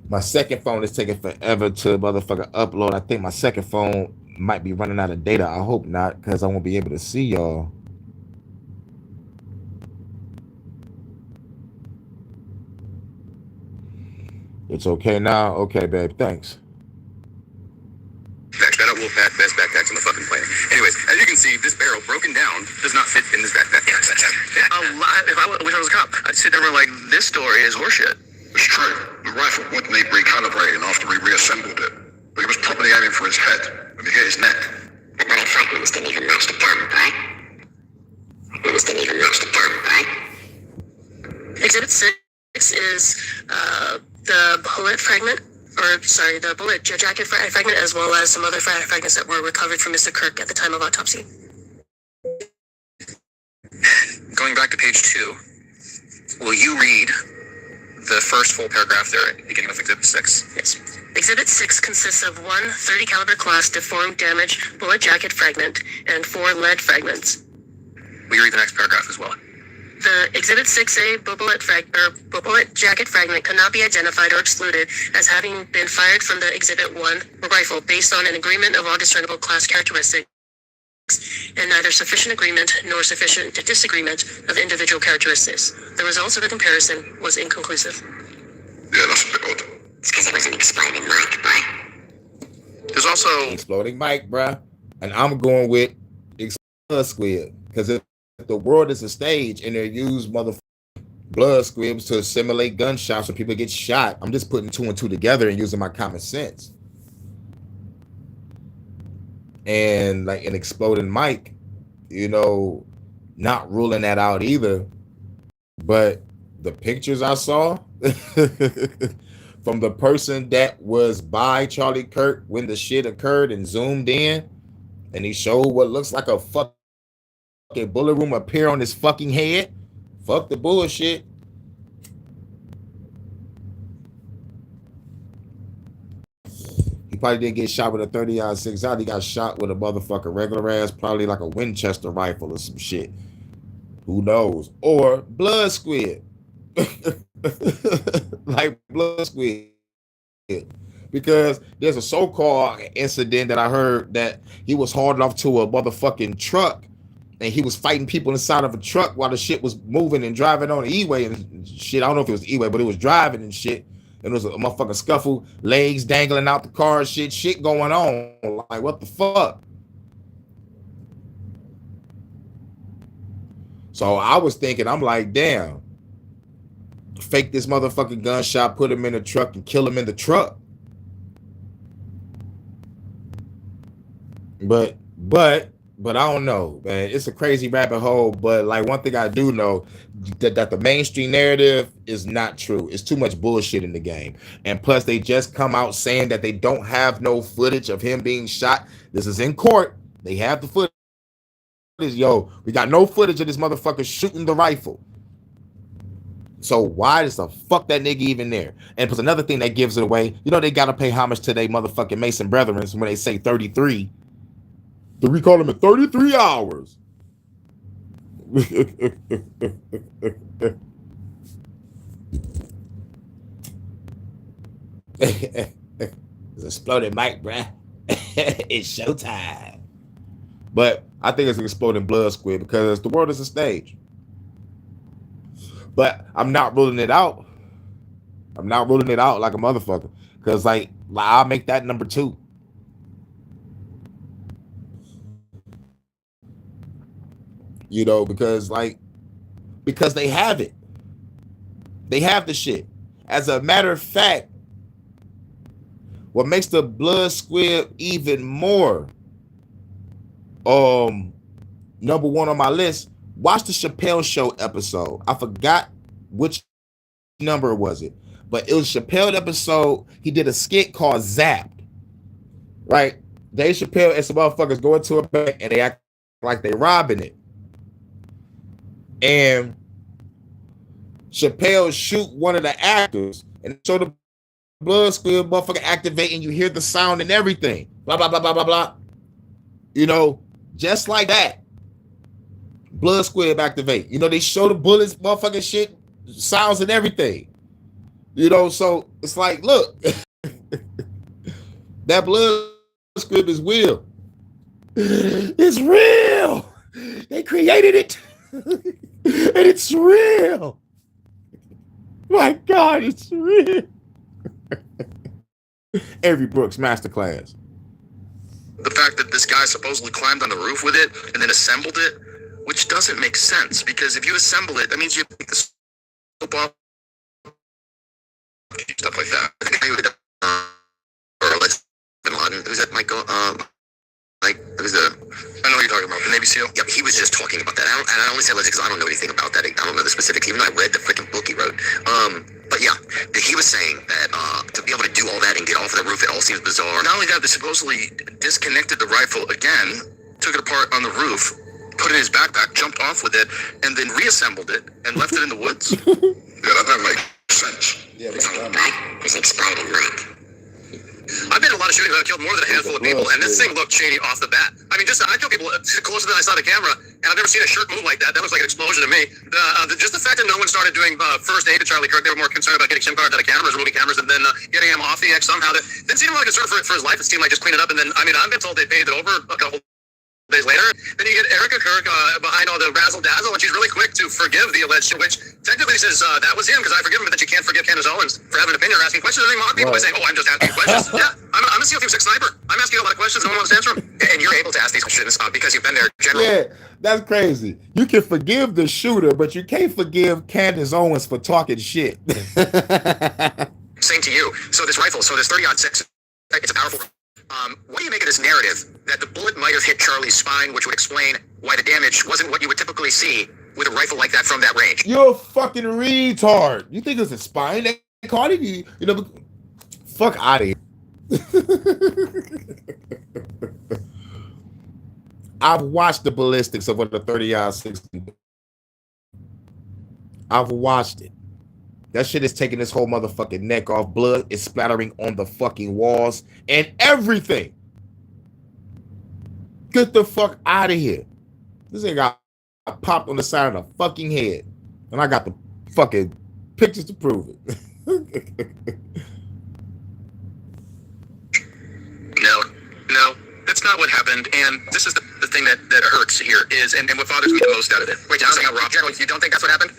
My second phone is taking forever to motherfucker upload. I think my second phone might be running out of data. I hope not, because I won't be able to see y'all. It's okay now? Okay, babe, thanks. That will pack best backpacks on the fucking planet. Anyways, as you can see, this barrel broken down does not fit in this backpack. Yeah, if I wish I was a cop, I'd sit there and like, this story is horseshit. It's true. The rifle would need recalibrating after we reassembled it. But he was probably aiming for his head when he hit his neck. But the fragments didn't even match the gun, right? Fragments didn't even match the gun, right? Exhibit 6 is the bullet fragment, the bullet jacket fragment, as well as some other fragments that were recovered from Mr. Kirk at the time of autopsy. Going back to page 2, will you read the first full paragraph there at the beginning of Exhibit 6? Yes. Exhibit 6 consists of one .30 caliber class deformed damaged bullet jacket fragment and 4 lead fragments. Will you read the next paragraph as well? The Exhibit 6A bullet jacket fragment cannot be identified or excluded as having been fired from the Exhibit 1 rifle based on an agreement of all discernible class characteristics and neither sufficient agreement nor sufficient disagreement of individual characteristics. The results of the comparison was inconclusive. Yeah, that's a bit odd. It's because it was an exploding mic, bruh. There's also exploding mic, bruh. And I'm going with blood squib, because if the world is a stage and they use blood squibs to simulate gunshots when people get shot, I'm just putting 2 and 2 together and using my common sense. And like an exploding mic, not ruling that out either. But the pictures I saw from the person that was by Charlie Kirk when the shit occurred and zoomed in, and he showed what looks like a fucking bullet wound appear on his fucking head. Fuck the bullshit. He probably didn't get shot with a 30-06 out. He got shot with a motherfucker regular ass, probably like a Winchester rifle or some shit. Who knows? Or blood squid. Like blood squid. Because there's a so-called incident that I heard that he was hauled off to a motherfucking truck and he was fighting people inside of a truck while the shit was moving and driving on the E-way and shit. I don't know if it was E-way, but it was driving and shit. And it was a motherfucking scuffle, legs dangling out the car, shit going on. Like, what the fuck? So I was thinking, I'm like, damn, fake this motherfucking gunshot, put him in the truck and kill him in the truck. But I don't know, man. It's a crazy rabbit hole. But like one thing I do know that the mainstream narrative is not true. It's too much bullshit in the game. And plus they just come out saying that they don't have no footage of him being shot. This is in court. They have the footage. Yo, we got no footage of this motherfucker shooting the rifle. So why is the fuck that nigga even there? And plus another thing that gives it away, they got to pay homage to their motherfucking Mason brethren when they say 33. So we call them in 33 hours. It's exploding mic, bruh. It's showtime. But I think it's an exploding blood squid because the world is a stage. But I'm not ruling it out. I'm not ruling it out like a motherfucker. Because, like I'll make that number 2. You know, because they have it. They have the shit. As a matter of fact, what makes the blood squib even more number 1 on my list, watch the Chappelle Show episode. I forgot which number was it, but it was Chappelle episode. He did a skit called Zapped. Right? Dave Chappelle and some motherfuckers go into a bank and they act like they robbing it. And Chappelle shoot one of the actors and show the blood squib motherfucker activating. You hear the sound and everything. Blah, blah, blah, blah, blah, blah. You know, just like that. Blood squib activate. You know, they show the bullets, motherfucking shit, sounds and everything. You know, so it's like, look, that blood squib is real. It's real. They created it. And it's real. My God, it's real. Avery Brooks masterclass. The fact that this guy supposedly climbed on the roof with it and then assembled it, which doesn't make sense, because if you assemble it, that means you take the scope off, stuff like that. I think I would, or let's Bin Laden. Who's that, Michael? Like, who's the? I know what you're talking about. The Navy SEAL. Yep, he was just talking about that. I only said legit because I don't know anything about that. I don't know the specifics, even though I read the freaking book he wrote. But yeah, he was saying that to be able to do all that and get off of the roof, it all seems bizarre. Not only that, they supposedly disconnected the rifle again, took it apart on the roof, put it in his backpack, jumped off with it, and then reassembled it and left it in the woods. Yeah, that doesn't make sense. Yeah, that was expired in March. I've been in a lot of shootings. I've killed more than a handful of people, and this thing looked shady off the bat. I mean, I killed people closer than I saw the camera, and I've never seen a shirt move like that. That was like an explosion to me. Just the fact that no one started doing first aid to Charlie Kirk, they were more concerned about getting SIM cards out of cameras, removing cameras, and then getting him off the X somehow. That didn't seem like a concern for his life. It seemed like just clean it up, and then, I mean, I've been told they paid it over a couple days later. Then you get Erica Kirk behind all the razzle dazzle, and she's really quick to forgive the alleged, which technically says that was him, because I forgive him, but that you can't forgive Candace Owens for having an opinion or asking questions. And they mock people by saying, "Oh, I'm just asking questions." Yeah, I'm a SEAL Team 6 sniper. I'm asking a lot of questions. No one wants to answer them, and you're able to ask these questions because you've been there. General. Yeah, that's crazy. You can forgive the shooter, but you can't forgive Candace Owens for talking shit. Same to you. So this rifle, so this 30-06, it's a powerful. What do you make of this narrative that the bullet might have hit Charlie's spine, which would explain why the damage wasn't what you would typically see with a rifle like that from that range? You're a fucking retard. You think it's a spine that caught it? You know, fuck out of here. I've watched the ballistics of what the 30-06. I've watched it. That shit is taking this whole motherfucking neck off. Blood is splattering on the fucking walls and everything. Get the fuck out of here. This thing got popped on the side of the fucking head. And I got the fucking pictures to prove it. No, that's not what happened. And this is the thing that hurts here is, and what bothers me the most out of it. Wait, you're saying, Rob, General, you don't think that's what happened?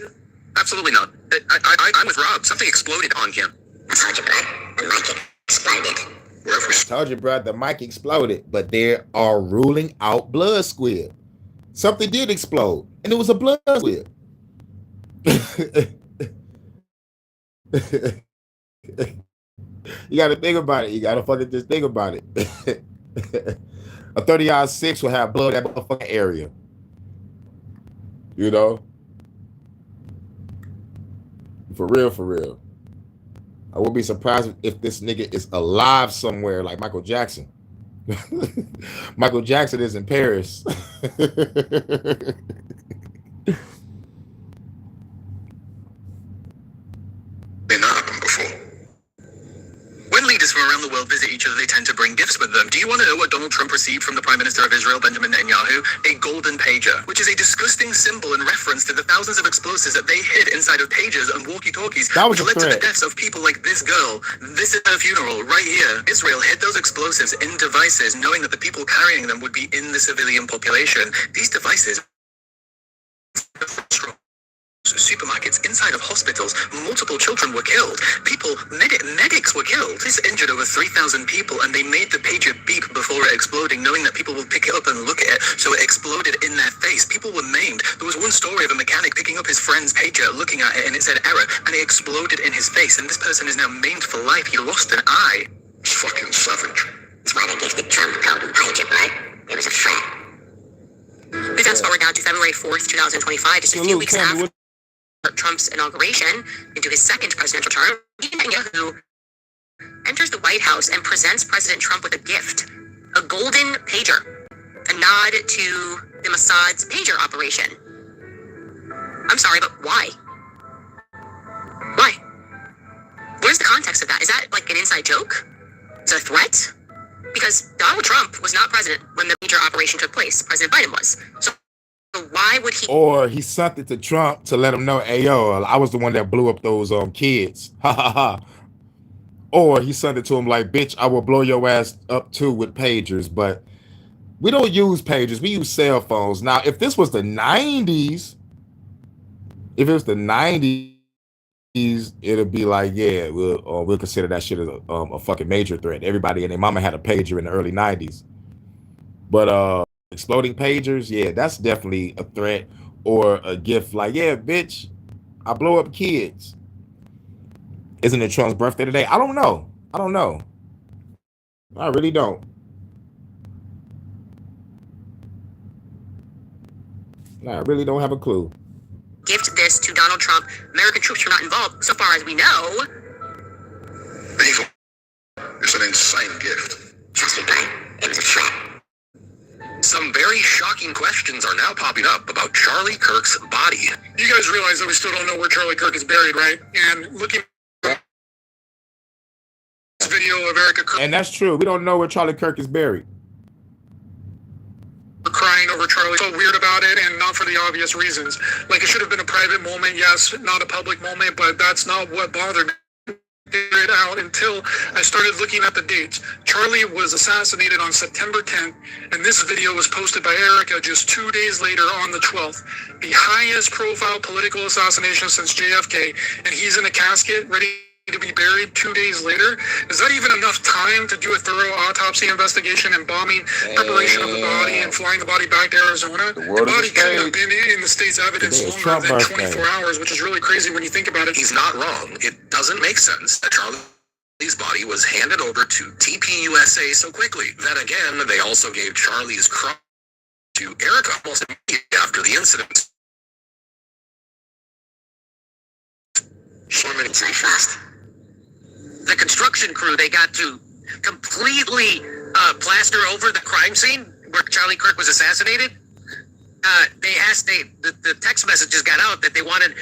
Absolutely not. I'm with Rob. Something exploded on him. I told you, Brad. The mic exploded. Told you, Brad. The mic exploded, but they are ruling out blood squib. Something did explode, and it was a blood squib. You got to think about it. You got to fucking just think about it. A 30-06 will have blood in that motherfucking area. You know? For real, for real. I would be surprised if this nigga is alive somewhere like Michael Jackson. Michael Jackson is in Paris. Been happened before. When leaders from around the world visit each other, they tend to bring gifts with them. Do you want to know what Donald Trump received from the Prime Minister of Israel, Benjamin Netanyahu? A golden pager, which is a disgusting symbol in reference to the thousands of explosives that they hid inside of pagers and walkie-talkies, which led to the deaths of people like this girl. This is her funeral right here. Israel hid those explosives in devices, knowing that the people carrying them would be in the civilian population. These devices... supermarkets, inside of hospitals. Multiple children were killed. Medics were killed. This injured over 3,000 people, and they made the pager beep before it exploding, knowing that people would pick it up and look at it, so it exploded in their face. People were maimed. There was one story of a mechanic picking up his friend's pager, looking at it, and it said error, and it exploded in his face, and this person is now maimed for life. He lost an eye. It's fucking savage. That's why they gave the Trump golden pager, right? It was a threat. We fast forward now to February 4th, 2025, just a few weeks after Trump's inauguration into his second presidential term. Netanyahu enters the White House and presents President Trump with a gift, a golden pager, a nod to the Mossad's pager operation. I'm sorry, but why? Why? Where's the context of that? Is that like an inside joke? Is it a threat? Because Donald Trump was not president when the pager operation took place. President Biden was. So why would he? Or he sent it to Trump to let him know, hey, yo, I was the one that blew up those kids. Ha ha ha. Or he sent it to him like, bitch, I will blow your ass up too with pagers. But we don't use pagers. We use cell phones. Now, if this was the 90s, it'll be like, yeah, we'll consider that shit as a fucking major threat. Everybody and their mama had a pager in the early 90s. But exploding pagers, yeah, that's definitely a threat or a gift. Like, yeah, bitch, I blow up kids. Isn't it Trump's birthday today? I don't know. I really don't. I really don't have a clue. Gift this to Donald Trump. American troops were not involved, so far as we know. Evil. It's an insane gift. Trust me, buddy. It was a threat. Some very shocking questions are now popping up about Charlie Kirk's body. You guys realize that we still don't know where Charlie Kirk is buried, right? And looking at this video of Erica Kirk. And that's true. We don't know where Charlie Kirk is buried. Crying over Charlie, so weird about it, and not for the obvious reasons. Like, it should have been a private moment, yes, not a public moment, but that's not what bothered me. It out until I started looking at the dates. Charlie was assassinated on September 10th, and this video was posted by Erica just 2 days later on the 12th. The highest profile political assassination since JFK, and he's in a casket ready to be buried 2 days later. Is that even enough time to do a thorough autopsy investigation and bombing preparation of the body and flying the body back to Arizona? The body couldn't have been in the state's evidence longer than 24 hours, which is really crazy when you think about it. He's not wrong. It doesn't make sense that Charlie's body was handed over to TPUSA so quickly. Then again, they also gave Charlie's crime to Erica almost immediately after the incident. Sherman, it's not fast. The construction crew, they got to completely plaster over the crime scene where Charlie Kirk was assassinated. The text messages got out that they wanted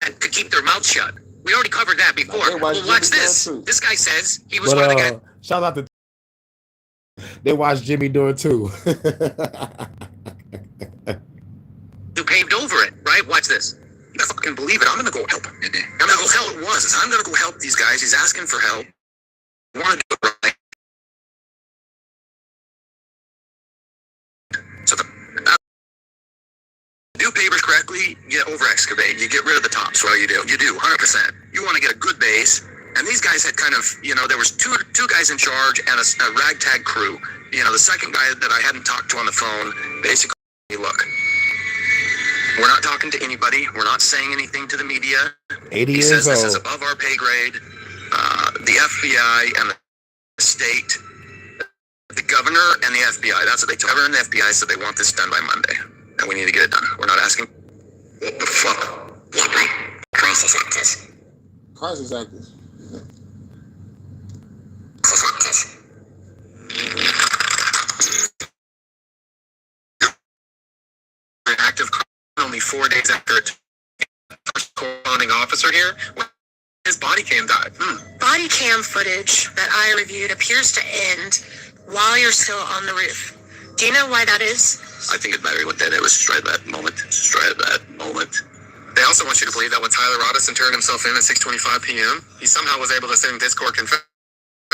to keep their mouths shut. We already covered that before. Well, watch this. This guy says he was one of the guys. Shout out to they watched Jimmy do it too. Who paved over it, right? Watch this. I fucking believe it. I'm gonna go help him. I'm gonna go help. I'm gonna go help these guys. He's asking for help. I want to do it right. So do papers correctly, you over excavate, you get rid of the tops. What do? You do 100%. You want to get a good base. And these guys had kind of, there was two guys in charge and a ragtag crew. The second guy that I hadn't talked to on the phone basically, look. We're not talking to anybody. We're not saying anything to the media. 80 he years says this old. is above our pay grade. The FBI and the state, the governor and the FBI, that's what they told. The governor and the FBI said they want this done by Monday. And we need to get it done. We're not asking. What the fuck? Yeah, but crisis actors. Crisis actors. Crisis actors. Active only 4 days after first corresponding officer here, his body cam died. Body cam footage that I reviewed appears to end while you're still on the roof. Do you know why that is? I think it better with that. It was straight at that moment. They also want you to believe that when Tyler Robinson turned himself in at 6:25 p.m., he somehow was able to send Discord confession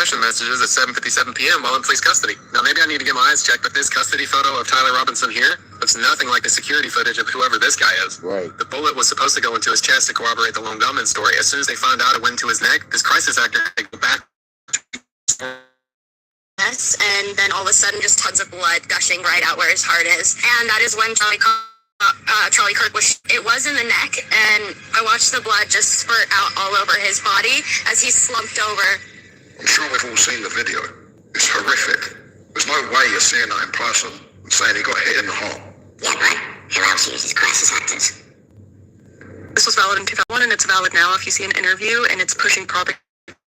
suspicion messages at 7:57 p.m. while in police custody. Now, maybe I need to get my eyes checked, but this custody photo of Tyler Robinson here looks nothing like the security footage of whoever this guy is. Right. The bullet was supposed to go into his chest to corroborate the lone gunman story. As soon as they found out it went into his neck, this crisis actor go back. And then all of a sudden, just tons of blood gushing right out where his heart is. And that is when Charlie Kirk it was in the neck, and I watched the blood just spurt out all over his body as he slumped over. I'm sure we've all seen the video. It's horrific. There's no way you're seeing that in person and saying he got hit in the heart. Yeah, but who else uses crisis actors? This was valid in 2001, and it's valid now. If you see an interview and it's pushing propaganda,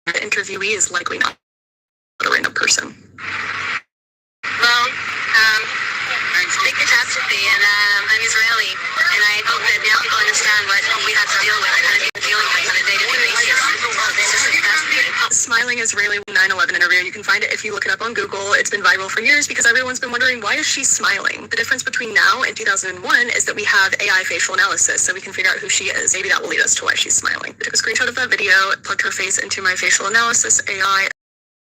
the interviewee is likely not a random person. Well, big catastrophe, and I'm Israeli, and I hope that now people understand what we have to deal with and have been dealing with on a day-to-day basis. It's just a catastrophe. Smiling Israeli 9/11 interview. You can find it if you look it up on Google. It's been viral for years because everyone's been wondering, why is she smiling? The difference between now and 2001 is that we have AI facial analysis, so we can figure out who she is. Maybe that will lead us to why she's smiling. I took a screenshot of that video, plugged her face into my facial analysis AI.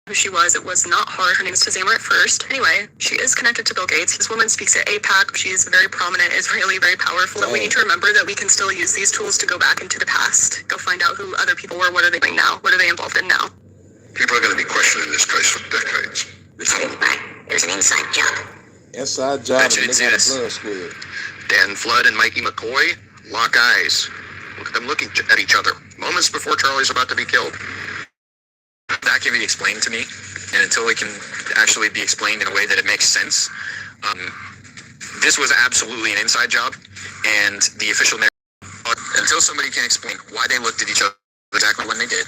Who she was. It was not hard. Her name is Tazamar at first. Anyway, she is connected to Bill Gates. This woman speaks at APAC. She's very prominent, Israeli, very powerful. We need to remember that we can still use these tools to go back into the past. Go find out who other people were. What are they doing now? What are they involved in now? People are going to be questioning this case for decades. It was an inside job. Inside job. Mention exists. Dan Flood and Mikey McCoy lock eyes. Look at them looking at each other moments before Charlie's about to be killed. That can be explained to me, and until it can actually be explained in a way that it makes sense, this was absolutely an inside job, and the official narrative, until somebody can explain why they looked at each other exactly when they did,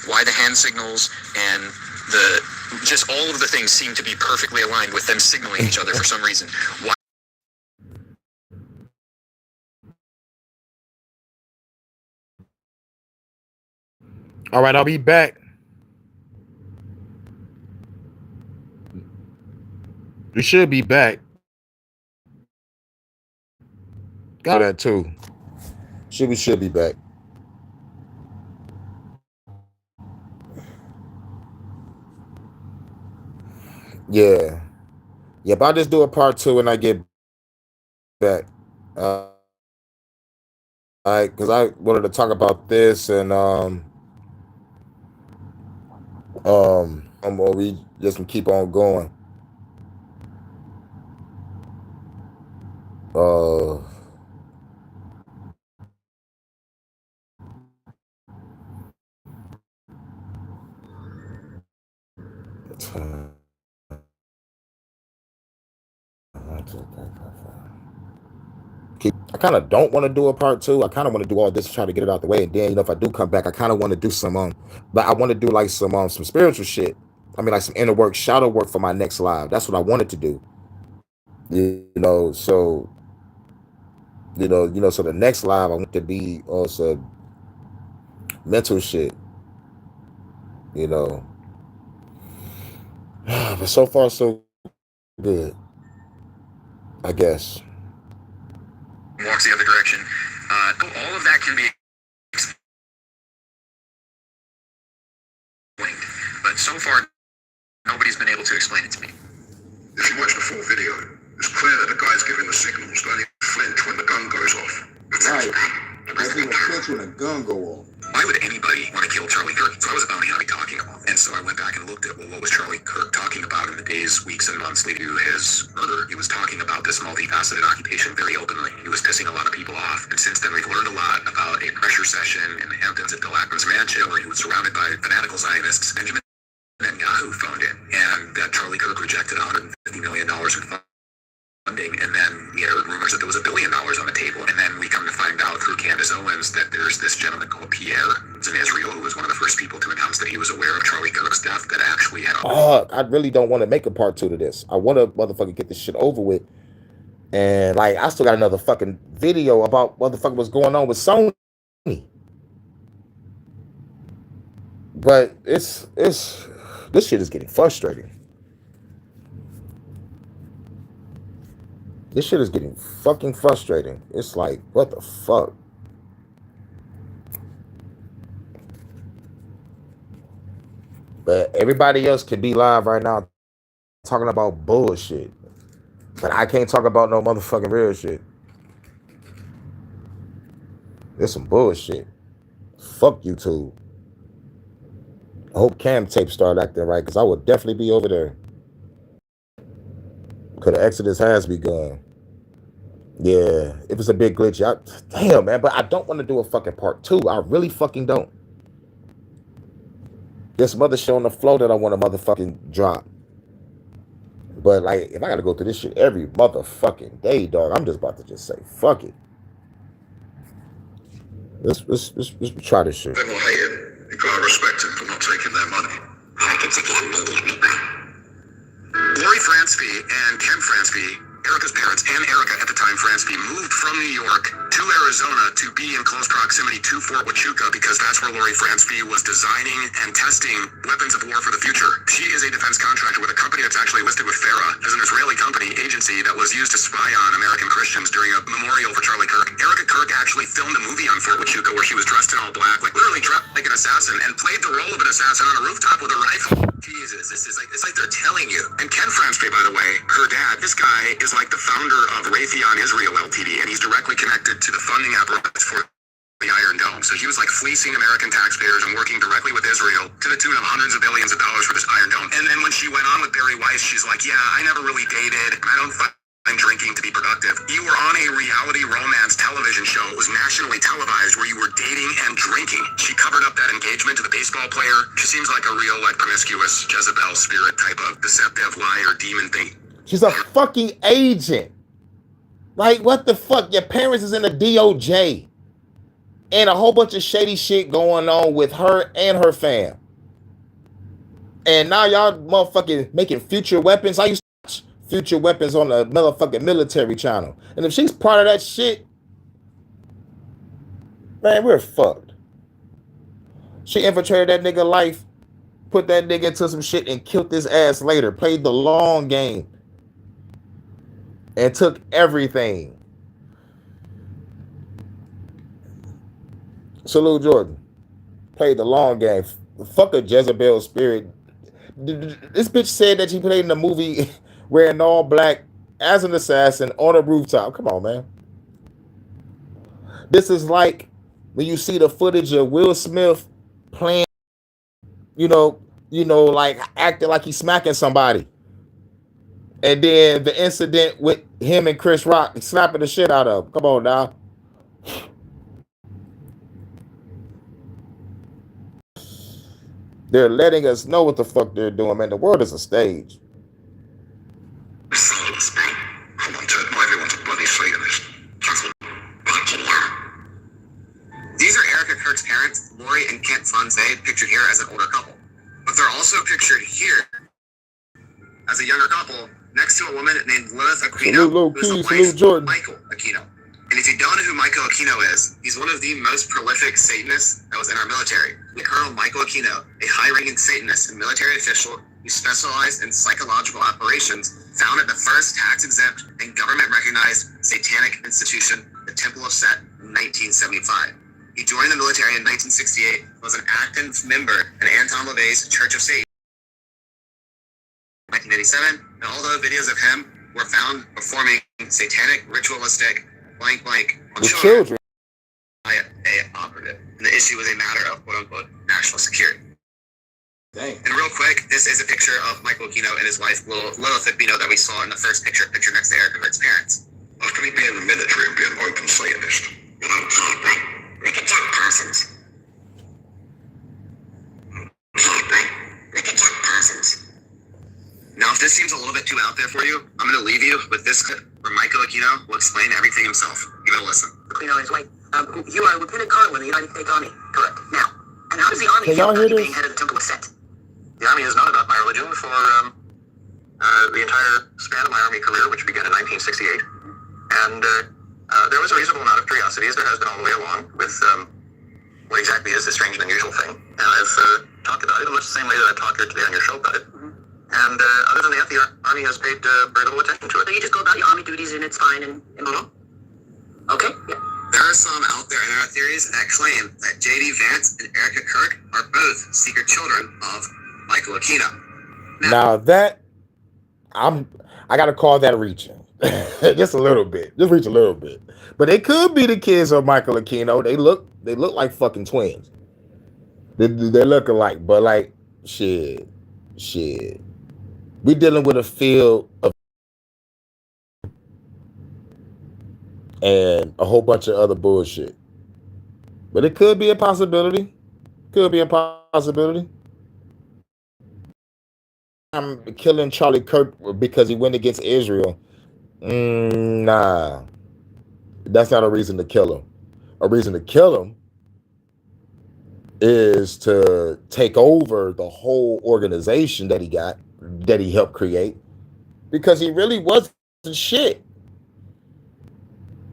why the hand signals and just all of the things seem to be perfectly aligned with them signaling each other for some reason. Why? All right, I'll be back. We should be back. Got that too. We should be back. Yeah. Yep, I'll just do a part 2 when I get back. All right, because I wanted to talk about this and we just can keep on going. I kind of don't want to do a part 2. I kind of want to do all this to try to get it out the way, and then, you know, if I do come back, I kind of want to do some but I want to do like some spiritual shit. I mean, like some inner work, shadow work for my next live. That's what I wanted to do. You know, so so the next live I want to be also mental shit. You know. But so far so good, I guess. Walks the other direction. All of that can be explained, but so far nobody's been able to explain it to me. If you watch the full video, it's clear that the guy's giving the signals that he flinch when the gun goes off. Right. That's when the flinch when the gun go off. Why would anybody want to kill Charlie Kirk? So I was a bounty hunter talking about him. And so I went back and looked at, well, what was Charlie Kirk talking about in the days, weeks, and months leading to his murder? He was talking about this multifaceted occupation very openly. He was pissing a lot of people off. And since then, we've learned a lot about a pressure session in the Hamptons at Bill Ackman's mansion, where he was surrounded by fanatical Zionists. Benjamin Netanyahu phoned in, and that Charlie Kirk rejected $150 million in funding, and then we heard rumors that there was $1 billion on the table, and then we come to find out through Candace Owens that there's this gentleman called Pierre, who's in Israel, who was one of the first people to announce that he was aware of Charlie Kirk's death, that actually had I really don't want to make a part 2 to this. I want to motherfucking get this shit over with, and like I still got another fucking video about what the fuck was going on with Sony, but this shit is getting frustrating. This shit is getting fucking frustrating. It's like, what the fuck? But But everybody else can be live right now talking about bullshit. But I can't talk about no motherfucking real shit. There's some bullshit. Fuck YouTube. I hope cam tape start acting right, because I would definitely be over there. Because the Exodus has begun. Yeah, if it's a big glitch, damn, man, but I don't want to do a fucking part 2. I really fucking don't. There's some other shit on the flow that I want to motherfucking drop. But, like, if I got to go through this shit every motherfucking day, dog, I'm just about to just say, fuck it. Let's try this shit. They will hate it. You gotta respect him for not taking their money. Lori Fransby and Ken Fransby, Erica's parents, and Erica at the time, Fransby, moved from New York to Arizona to be in close proximity to Fort Huachuca because that's where Lori Fransby was designing and testing weapons of war for the future. She is a defense contractor with a company that's actually listed with FARA as an Israeli company agency that was used to spy on American Christians during a memorial for Charlie Kirk. Erica Kirk actually filmed a movie on Fort Huachuca where she was dressed in all black, like literally dressed like an assassin, and played the role of an assassin on a rooftop with a rifle. Jesus, it's like they're telling you. And Ken Fransby, by the way, her dad, this guy is like the founder of Raytheon Israel Ltd, and he's directly connected to the funding apparatus for the Iron Dome. So he was like fleecing American taxpayers and working directly with Israel to the tune of hundreds of billions of dollars for this Iron Dome. And then when she went on with Barry Weiss, she's like, yeah, I never really dated. I don't find drinking to be productive. You were on a reality romance television show. It was nationally televised where you were dating and drinking. She covered up that engagement to the baseball player. She seems like a real, like, promiscuous Jezebel spirit type of deceptive liar demon thing. She's a fucking agent. Like, what the fuck? Your parents is in the DOJ. And a whole bunch of shady shit going on with her and her fam. And now y'all motherfucking making future weapons. I used to watch Future Weapons on the motherfucking military channel. And if she's part of that shit, man, we're fucked. She infiltrated that nigga life, put that nigga into some shit and killed his ass later. Played the long game. And took everything. Salute Jordan. Played the long game. Fuck a Jezebel spirit. This bitch said that she played in the movie wearing all black as an assassin on a rooftop. Come on, man. This is like when you see the footage of Will Smith playing, you know, like acting like he's smacking somebody. And then the incident with him and Chris Rock slapping the shit out of him. Come on now. They're letting us know what the fuck they're doing, man. The world is a stage. Everyone's a bloody Satanist. These are Erica Kirk's parents, Lori and Kent Fonse, pictured here as an older couple. But they're also pictured here as a younger couple next to a woman named Lilith Aquino, who's the wife of Michael Aquino. And if you don't know who Michael Aquino is, he's one of the most prolific Satanists that was in our military. Colonel Michael Aquino, a high-ranking Satanist and military official who specialized in psychological operations, founded the first tax-exempt and government-recognized satanic institution, the Temple of Set, in 1975. He joined the military in 1968, was an active member in Anton LaVey's Church of Satan. 1987, and all the videos of him were found performing satanic, ritualistic, blank on children by an operative. And the issue was a matter of quote-unquote national security. Dang. And real quick, this is a picture of Michael Aquino and his wife Lilith Aquino that we saw in the first picture next to Erica Kirk's parents. After me being in the military and being an open Satanist, You don't care, but we can tell persons. Now, if this seems a little bit too out there for you, I'm going to leave you with this clip where Michael Aquino will explain everything himself. Give it a listen. Aquino is white. You are Lieutenant Colonel in the United States Army. Correct. Now, and how does the Army feel about you being head of the Temple of Set? The Army has known about my religion for the entire span of my Army career, which began in 1968. And there was a reasonable amount of curiosity, as there has been all the way along, with what exactly is this strange and unusual thing. And I've talked about it in much the same way that I've talked here today on your show about it. And other than that, the Army has paid very little attention to it. So you just go about your Army duties and it's fine and okay? Yeah. There are some out there, and there are theories that claim that J.D. Vance and Erica Kirk are both secret children of Michael Aquino. Now that I gotta call that reaching. Just a little bit. Just reach a little bit. But it could be the kids of Michael Aquino. They look like fucking twins. They look alike, but like shit. We dealing with a field of and a whole bunch of other bullshit. But it could be a possibility. I'm killing Charlie Kirk because he went against Israel. Nah. That's not a reason to kill him. A reason to kill him is to take over the whole organization that he helped create, because he really wasn't shit.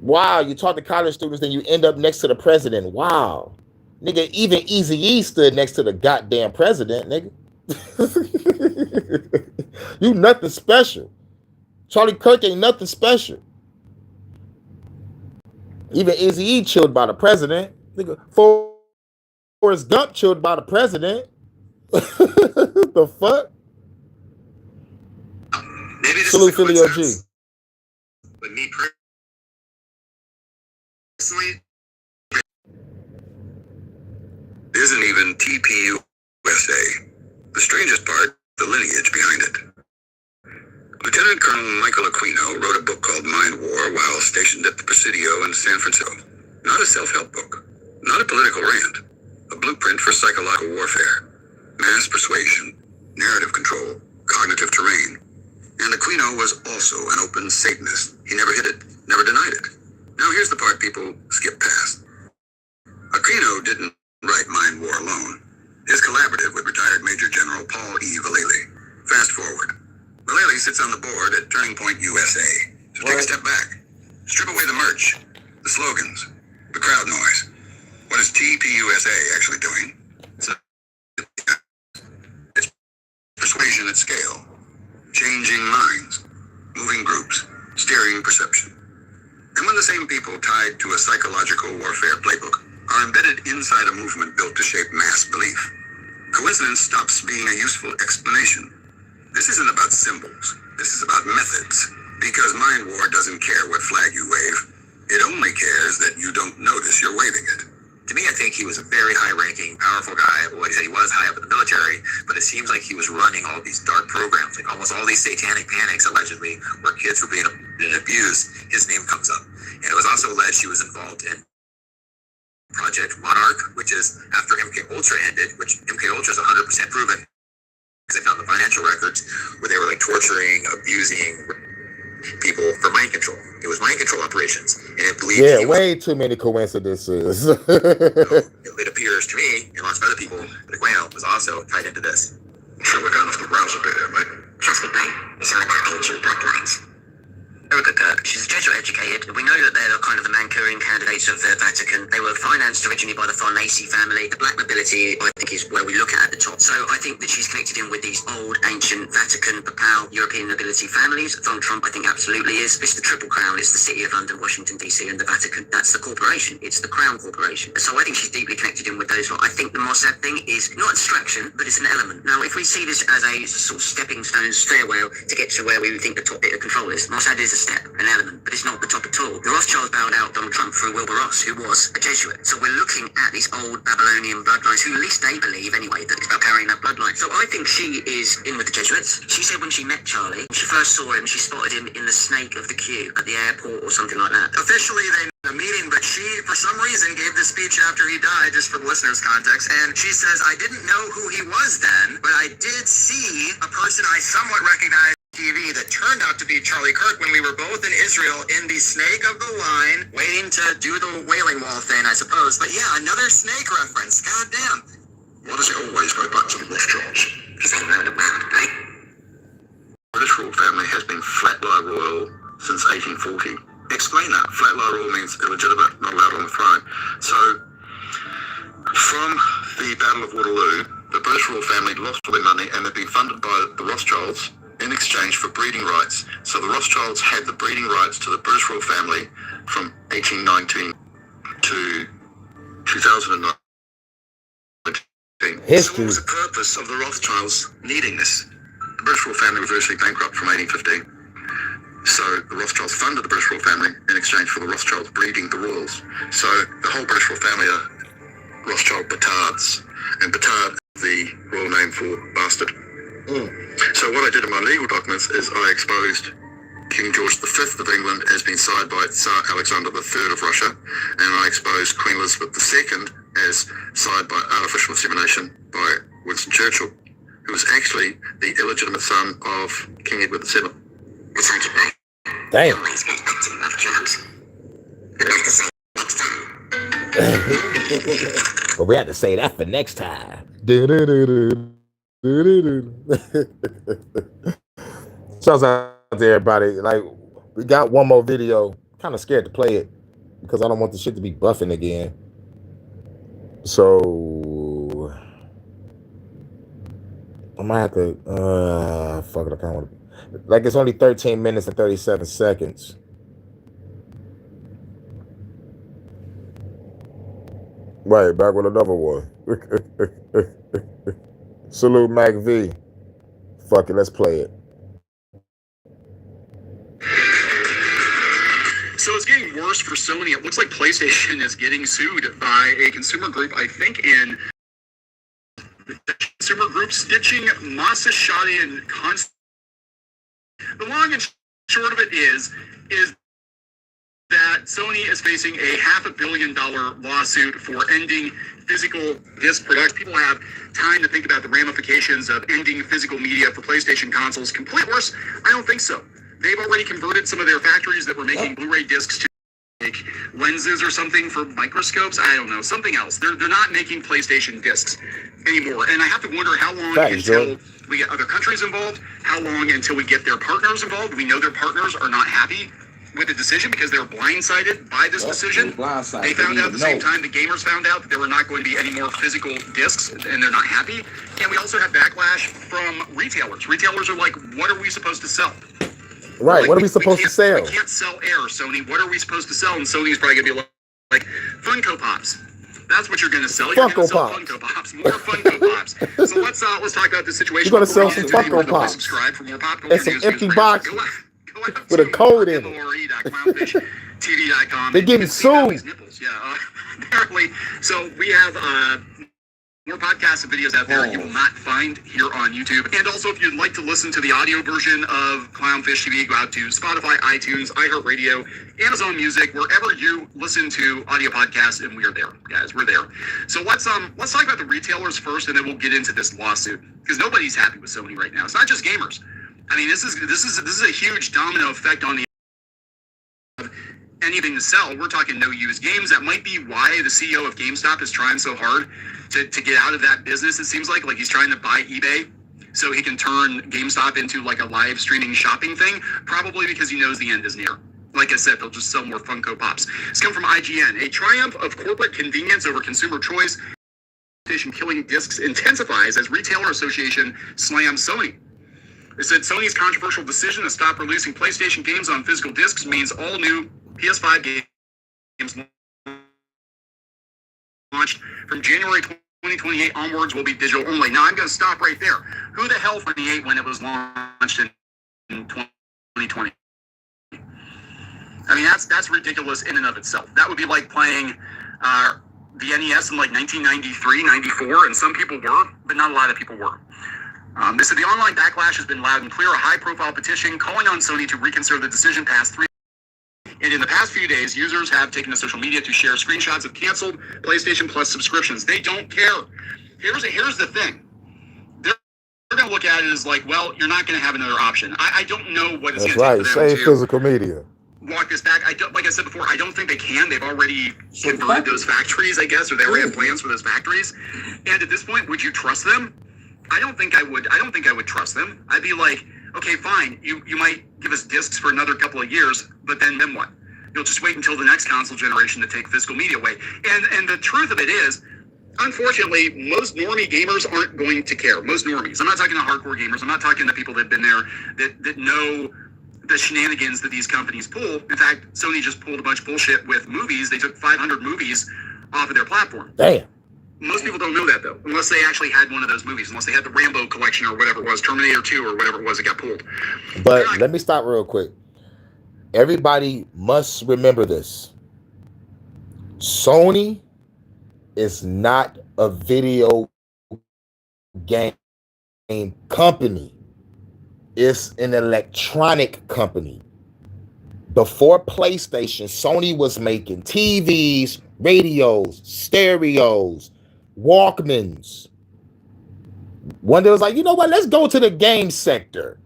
Wow, you talk to college students, then you end up next to the president. Wow. Nigga, even Eazy-E stood next to the goddamn president, nigga. You nothing special. Charlie Kirk ain't nothing special. Even Eazy-E chilled by the president. Nigga, Forrest Gump chilled by the president. The fuck? Maybe this Salute is a Philly OG. coincidence, but me personally, isn't even TPUSA. The strangest part, the lineage behind it. Lieutenant Colonel Michael Aquino wrote a book called Mind War while stationed at the Presidio in San Francisco. Not a self-help book, not a political rant, a blueprint for psychological warfare, mass persuasion, narrative control, cognitive terrain. And Aquino was also an open Satanist. He never hid it, never denied it. Now here's the part people skip past. Aquino didn't write Mind War alone. His collaborative with retired Major General Paul E. Vallely. Fast forward. Vallely sits on the board at Turning Point USA. So take a step back. Strip away the merch, the slogans, the crowd noise. What is TPUSA actually doing? It's persuasion at scale. Changing minds. Moving groups. Steering perception. And when the same people tied to a psychological warfare playbook are embedded inside a movement built to shape mass belief, coincidence stops being a useful explanation. This isn't about symbols. This is about methods. Because Mind War doesn't care what flag you wave. It only cares that you don't notice you're waving it. To me, I think he was a very high-ranking, powerful guy. Well, he said he was high up in the military, but it seems like he was running all these dark programs, like almost all these satanic panics, allegedly, where kids were being abused. His name comes up. And it was also alleged he was involved in Project Monarch, which is after MK Ultra ended, which MK Ultra is 100% proven, because they found the financial records where they were like torturing, abusing people for mind control. It was mind control operations, and it believed. Yeah, way too many coincidences. So it appears to me, and lots of other people, that Aquino was also tied into this. So we're going off the rails a bit here, mate. Trust me, mate. It's all about ancient bloodlines. Erica Kirk, she's Jesuit educated. We know that they're kind of the Manchurian candidates of the Vatican. They were financed originally by the Farnese family. The black nobility, I think, is where we look at the top. So I think that she's connected in with these old, ancient Vatican, Papal, European nobility families. Donald Trump, I think, absolutely is. It's the Triple Crown. It's the City of London, Washington, D.C., and the Vatican. That's the corporation. It's the Crown Corporation. So I think she's deeply connected in with those lot. I think the Mossad thing is not a distraction, but it's an element. Now, if we see this as a sort of stepping stone, stairwell to get to where we think the top bit of control is, Mossad is a step, an element, but it's not the top at all. The Rothschilds bowed out Donald Trump through Wilbur Ross, who was a Jesuit. So we're looking at these old Babylonian bloodlines, who at least they believe anyway that it's about carrying that bloodline. So I think she is in with the Jesuits. She said when she met Charlie, when she first saw him, she spotted him in the snake of the queue at the airport or something like that. Officially, they had a meeting, but she, for some reason, gave this speech after he died, just for the listeners' context. And she says, I didn't know who he was then, but I did see a person I somewhat recognized TV that turned out to be Charlie Kirk when we were both in Israel in the snake of the line, waiting to do the Wailing Wall thing, I suppose. But yeah, another snake reference. God damn. Why does it always go back to the Rothschilds? Because they round and round, right? The British royal family has been flat-lie royal since 1840. Explain that. Flat-lie royal means illegitimate, not allowed on the throne. So, from the Battle of Waterloo, the British royal family lost all their money and they've been funded by the Rothschilds in exchange for breeding rights. So the Rothschilds had the breeding rights to the British royal family from 1819 to 2009. History. So what was the purpose of the Rothschilds needing this? The British royal family was virtually bankrupt from 1815. So the Rothschilds funded the British royal family in exchange for the Rothschilds breeding the royals. So the whole British royal family are Rothschild Batards, and Batard is the royal name for bastard. So what I did in my legal documents is I exposed King George V of England as being sired by Tsar Alexander III of Russia, and I exposed Queen Elizabeth II as sired by artificial insemination by Winston Churchill, who was actually the illegitimate son of King Edward VII. That's how you play. Damn. Always goes back to love drums. But we have to say next time. But we had to say that for next time. Shouts out to everybody. Like, we got one more video. Kind of scared to play it because I don't want the shit to be buffing again. So I might have to fuck it, I kind of want to. Like, it's only 13 minutes and 37 seconds. Right, back with another one. Salute Mac V. Fuck it, let's play it. So it's getting worse for Sony. It looks like PlayStation is getting sued by a consumer group, I think in consumer group stitching Masashadi and Const. The long and short of it is that Sony is facing a $500 million lawsuit for ending physical disc production. People have time to think about the ramifications of ending physical media for PlayStation consoles. Complete worse? I don't think so. They've already converted some of their factories that were making Blu-ray discs to make lenses or something for microscopes. I don't know, something else. They're not making PlayStation discs anymore. And I have to wonder how long until we get other countries involved, how long until we get their partners involved. We know their partners are not happy with the decision because they're blindsided by this decision. They found out at the same time the gamers found out that there were not going to be any more physical discs, and they're not happy. And we also have backlash from retailers. Retailers are like, what are we supposed to sell? Right, Like, what are we supposed to sell? We can't sell air, Sony. What are we supposed to sell? And Sony's probably going to be like Funko Pops. That's what you're going to sell. You're going to sell Funko Pops. More Funko Pops. So let's talk about this situation. You're going to sell some Funko Pops. Subscribe for more popcorn and some empty box with a code in it. TV.com. They're getting sued. Yeah, apparently. So we have more podcasts and videos out there you will not find here on YouTube. And also, if you'd like to listen to the audio version of Clownfish TV, go out to Spotify, iTunes, iHeartRadio, Amazon Music, wherever you listen to audio podcasts, and we are there, guys. We're there. So let's talk about the retailers first, and then we'll get into this lawsuit because nobody's happy with Sony right now. It's not just gamers. I mean, this is a huge domino effect on the anything to sell. We're talking no used games. That might be why the CEO of GameStop is trying so hard to get out of that business. It seems like he's trying to buy eBay so he can turn GameStop into like a live streaming shopping thing, probably because he knows the end is near. Like I said, they'll just sell more Funko Pops. It's come from IGN. A triumph of corporate convenience over consumer choice. PlayStation killing discs intensifies as retailer association slams Sony. They said Sony's controversial decision to stop releasing PlayStation games on physical discs means all new PS5 games launched from January 2028 onwards will be digital only. Now, I'm going to stop right there. Who the hell 28 when it was launched in 2020? I mean, that's ridiculous in and of itself. That would be like playing the NES in like 1993, 94, and some people were, but not a lot of people were. They said the online backlash has been loud and clear. A high-profile petition calling on Sony to reconsider the decision passed 3. And in the past few days, users have taken to social media to share screenshots of canceled PlayStation Plus subscriptions. They don't care. Here's the thing. They're going to look at it as like, well, you're not going to have another option. I don't know what it's going to take for them Save physical media. Walk this back. Like I said before, I don't think they can. They've already converted those factories, I guess, or they already have plans for those factories. And at this point, would you trust them? I don't think I would. I don't think I would trust them. I'd be like, okay, fine. You might give us discs for another couple of years, but then what? You'll just wait until the next console generation to take physical media away. And the truth of it is, unfortunately, most normie gamers aren't going to care. Most normies. I'm not talking to hardcore gamers. I'm not talking to people that have been there that know the shenanigans that these companies pull. In fact, Sony just pulled a bunch of bullshit with movies. They took 500 movies off of their platform. Damn. Most people don't know that, though, unless they actually had one of those movies, unless they had the Rambo collection or whatever it was, Terminator 2 or whatever it was that got pulled. But let me stop real quick. Everybody must remember this. Sony is not a video game company. It's an electronic company. Before PlayStation, Sony was making TVs, radios, stereos, Walkmans. One day was like, you know what? Let's go to the game sector.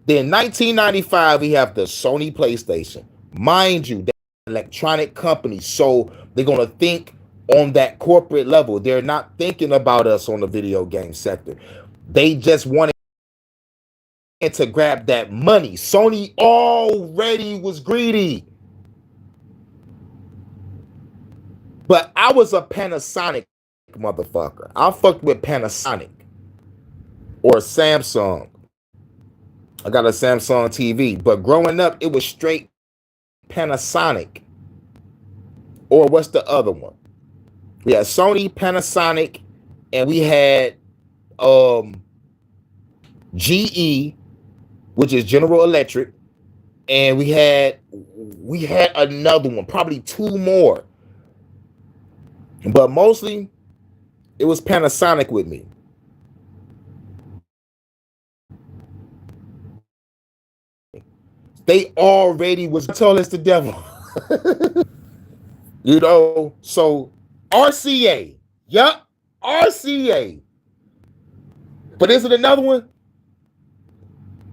Then 1995, we have the Sony PlayStation. Mind you, they're an electronic company, so they're going to think on that corporate level. They're not thinking about us on the video game sector. They just wanted to grab that money. Sony already was greedy. But I was a Panasonic motherfucker. I fucked with Panasonic or Samsung. I got a Samsung TV, but growing up, it was straight Panasonic. Or what's the other one? We had Sony, Panasonic, and we had GE, which is General Electric, and we had another one, probably two more. But mostly, it was Panasonic with me. They already was told us the devil. You know, so RCA. Yup, RCA. But is it another one?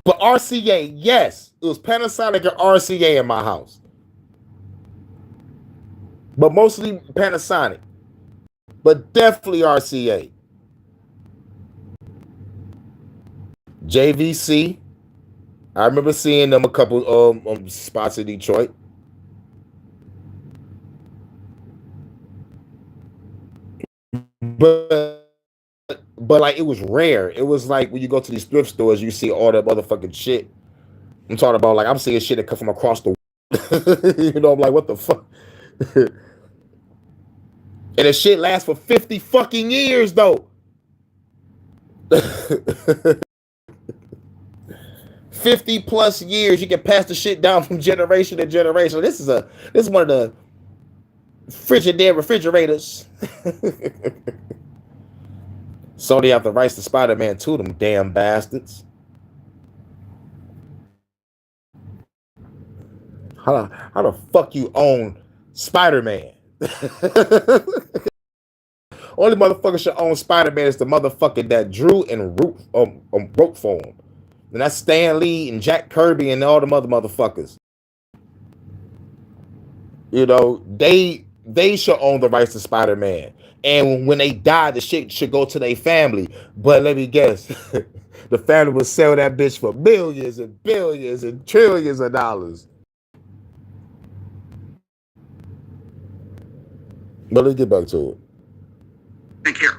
But RCA, yes. It was Panasonic and RCA in my house. But mostly Panasonic. But definitely RCA. JVC. I remember seeing them a couple spots in Detroit. But like it was rare. It was like when you go to these thrift stores, you see all that motherfucking shit. I'm talking about like I'm seeing shit that come from across the world. You know, I'm like, what the fuck? And the shit lasts for 50 fucking years though. 50 plus years, you can pass the shit down from generation to generation. This is one of the Frigidaire refrigerators. Sony have the rights to Spider-Man 2, them damn bastards. How the fuck you own Spider-Man? Only motherfucker should own Spider-Man is the motherfucker that drew and wrote for him. And that's Stan Lee and Jack Kirby and all the motherfuckers. You know, they should own the rights to Spider-Man. And when they die, the shit should go to their family. But let me guess, the family will sell that bitch for millions and billions and trillions of dollars. But let's get back to it. Thank you.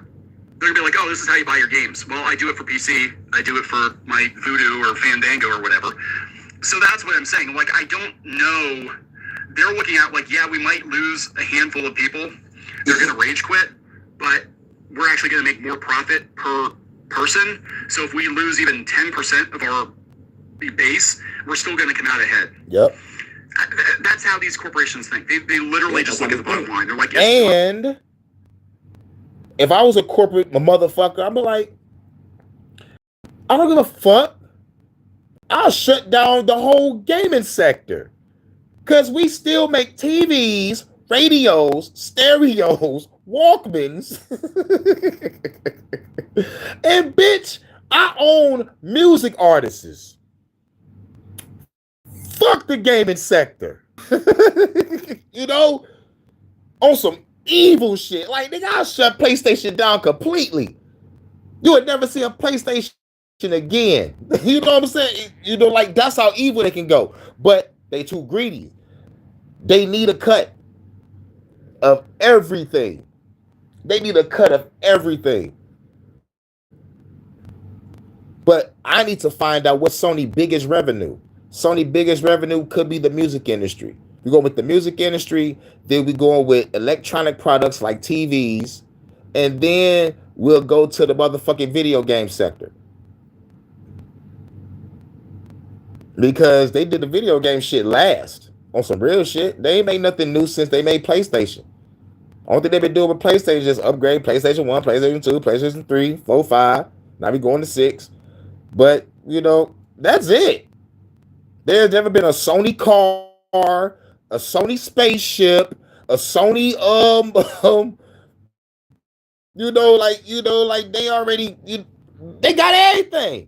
They're gonna be like, oh, this is how you buy your games. Well, I do it for PC. I do it for my Voodoo or Fandango or whatever. So that's what I'm saying. Like, I don't know. They're looking at like, yeah, we might lose a handful of people. They're gonna rage quit, but we're actually gonna make more profit per person. So if we lose even 10% of our base, we're still gonna come out ahead. Yep. That's how these corporations think. They literally just look at the bottom line. They're like, yes, and if I was a corporate motherfucker, I'd be like, I don't give a fuck. I'll shut down the whole gaming sector. Because we still make TVs, radios, stereos, Walkmans. And bitch, I own music artists. Fuck the gaming sector. You know? On some evil shit. Like, nigga, I'll shut PlayStation down completely. You would never see a PlayStation again. You know what I'm saying? You know, like, that's how evil they can go. But they too greedy. They need a cut of everything. They need a cut of everything. But I need to find out what's Sony's biggest revenue. Sony's biggest revenue could be the music industry. We go with the music industry, then we go with electronic products like TVs, and then we'll go to the motherfucking video game sector. Because they did the video game shit last on some real shit. They ain't made nothing new since they made PlayStation. Only thing they've been doing with PlayStation is just upgrade PlayStation 1, PlayStation 2, PlayStation 3, 4, 5. Now we going to 6. But, you know, that's it. There's never been a Sony car, a Sony spaceship, a Sony like they already they got everything.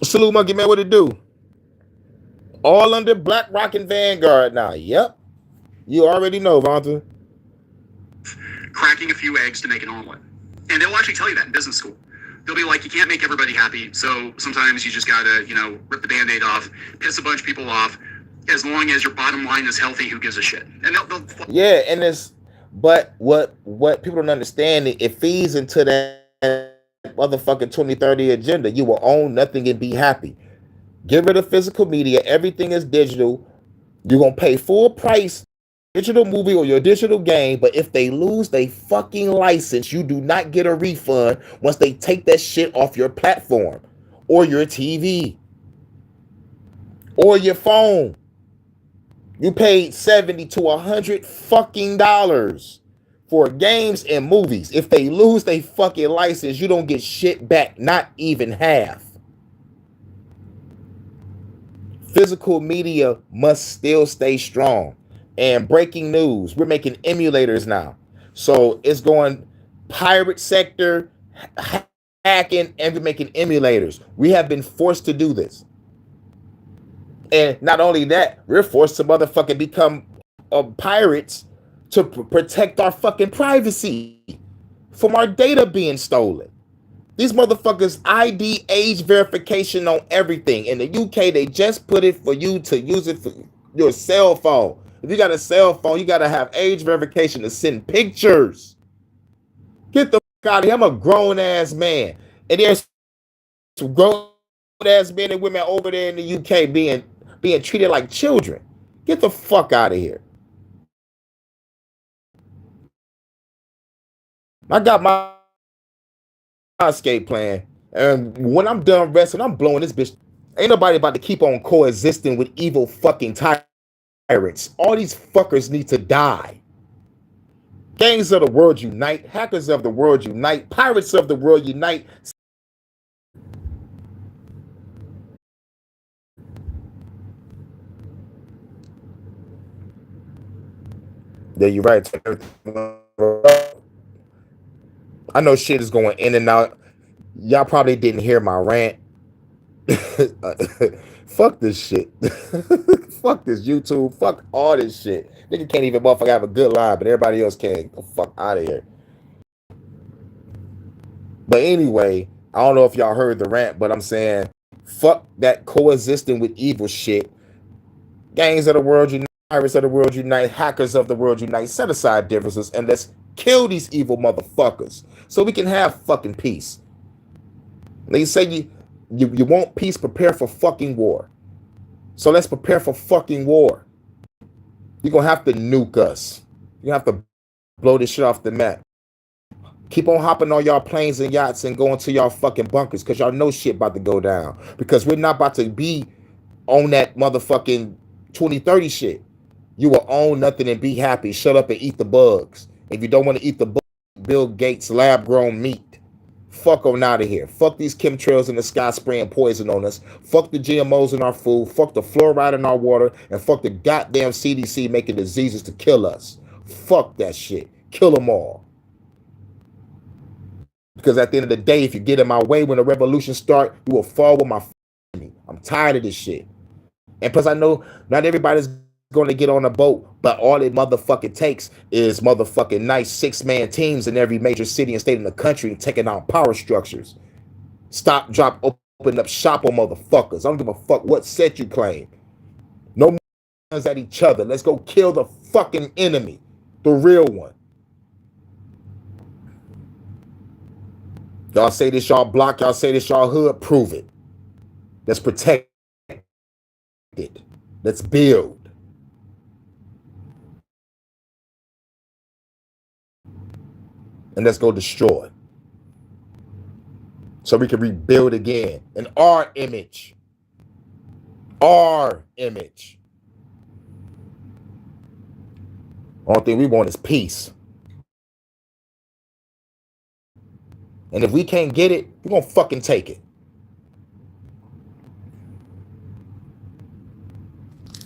Salute Monkey Man, what it do? All under Black Rock and Vanguard now. Yep. You already know, Vonta. Cracking a few eggs to make an omelet. And they'll actually tell you that in business school. They'll be like, you can't make everybody happy, so sometimes you just gotta, rip the Band-Aid off, piss a bunch of people off. As long as your bottom line is healthy, who gives a shit? And yeah, and it's but what people don't understand, it feeds into that motherfucking 2030 agenda. You will own nothing and be happy. Get rid of physical media. Everything is digital. You're gonna pay full price digital movie or your digital game, but if they lose they fucking license, you do not get a refund once they take that shit off your platform or your TV or your phone. You paid $70 to $100 fucking dollars for games and movies. If they lose they fucking license, you don't get shit back, not even half. Physical media must still stay strong. And breaking news, we're making emulators now. So it's going pirate sector, hacking, and we're making emulators. We have been forced to do this. And not only that, we're forced to motherfucking become pirates to protect our fucking privacy from our data being stolen. These motherfuckers ID age verification on everything. In the UK, they just put it for you to use it for your cell phone. If you got a cell phone, you got to have age verification to send pictures. Get the fuck out of here. I'm a grown-ass man. And there's some grown-ass men and women over there in the UK being treated like children. Get the fuck out of here. I got my escape plan. And when I'm done resting, I'm blowing this bitch. Ain't nobody about to keep on coexisting with evil fucking tyrants. All these fuckers need to die. Gangs of the world unite. Hackers of the world unite. Pirates of the world unite. Yeah, you're right. I know shit is going in and out. Y'all probably didn't hear my rant. Fuck this shit. Fuck this YouTube. Fuck all this shit. Nigga can't even motherfucker have a good line, but everybody else can. Get the fuck out of here. But anyway, I don't know if y'all heard the rant, but I'm saying fuck that coexisting with evil shit. Gangs of the world unite, pirates of the world unite, hackers of the world unite. Set aside differences and let's kill these evil motherfuckers so we can have fucking peace. They say you want peace, prepare for fucking war. So let's prepare for fucking war. You're gonna have to nuke us. You have to blow this shit off the map. Keep on hopping on y'all planes and yachts and going to y'all fucking bunkers because y'all know shit about to go down. Because we're not about to be on that motherfucking 2030 shit. You will own nothing and be happy. Shut up and eat the bugs. If you don't want to eat the bugs, Bill Gates lab-grown meat. Fuck on out of here. Fuck these chemtrails in the sky spraying poison on us. Fuck the GMOs in our food. Fuck the fluoride in our water. And fuck the goddamn CDC making diseases to kill us. Fuck that shit. Kill them all. Because at the end of the day, if you get in my way when the revolution starts, you will fall with my me. I'm tired of this shit. And plus I know not everybody's going to get on a boat, but all it motherfucking takes is motherfucking nice 6-man teams in every major city and state in the country taking out power structures. Stop, drop, open up shop on motherfuckers. I don't give a fuck what set you claim. No more guns at each other. Let's go kill the fucking enemy. The real one. Y'all say this y'all block, y'all say this y'all hood, prove it. Let's protect it. Let's build. and let's go destroy, so we can rebuild again in our image. Our image. Only thing we want is peace. And if we can't get it, we're gonna fucking take it.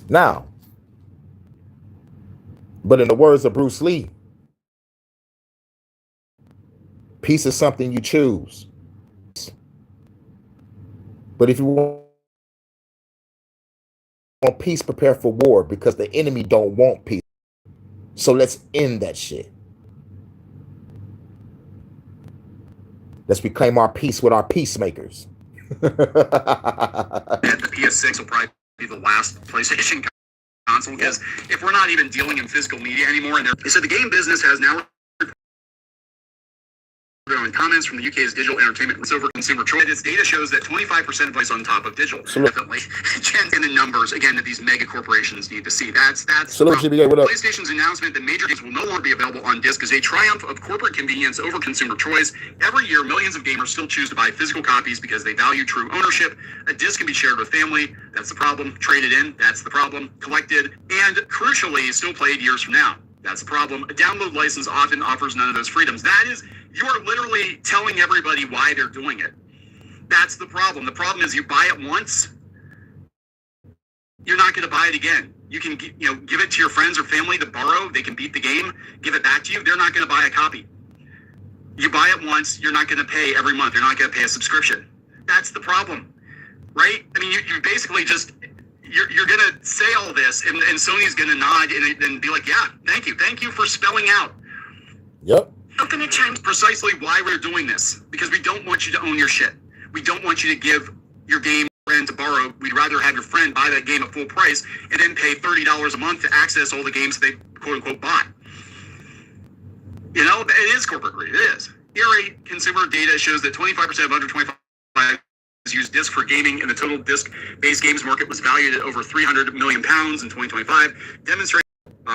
Now, but in the words of Bruce Lee, peace is something you choose. But if you want peace, prepare for war, because the enemy don't want peace. So let's end that shit. Let's reclaim our peace with our peacemakers. The PS6 will probably be the last PlayStation console, because if we're not even dealing in physical media anymore, and they said the game business has now in comments from the UK's digital entertainment over consumer choice. Its data shows that 25% place on top of digital. Definitely. In the numbers, again, that these mega corporations need to see. That's PlayStation's announcement that major games will no longer be available on disc is a triumph of corporate convenience over consumer choice. Every year, millions of gamers still choose to buy physical copies because they value true ownership. A disc can be shared with family. That's the problem. Traded in. That's the problem. Collected. And crucially, still played years from now. That's the problem. A download license often offers none of those freedoms. That is, you are literally telling everybody why they're doing it. That's the problem. The problem is you buy it once, you're not going to buy it again. You can, give it to your friends or family to borrow. They can beat the game, give it back to you. They're not going to buy a copy. You buy it once, you're not going to pay every month. You're not going to pay a subscription. That's the problem, right? I mean, you basically just... You're going to say all this, and Sony's going to nod and be like, yeah, thank you for spelling out. Yep. Precisely why we're doing this, because we don't want you to own your shit. We don't want you to give your game friend to borrow. We'd rather have your friend buy that game at full price and then pay $30 a month to access all the games they quote unquote bought. It is corporate greed. It is. ERA consumer data shows that 25% of under 25 used disc for gaming, and the total disc-based games market was valued at over £300 million in 2025, demonstrating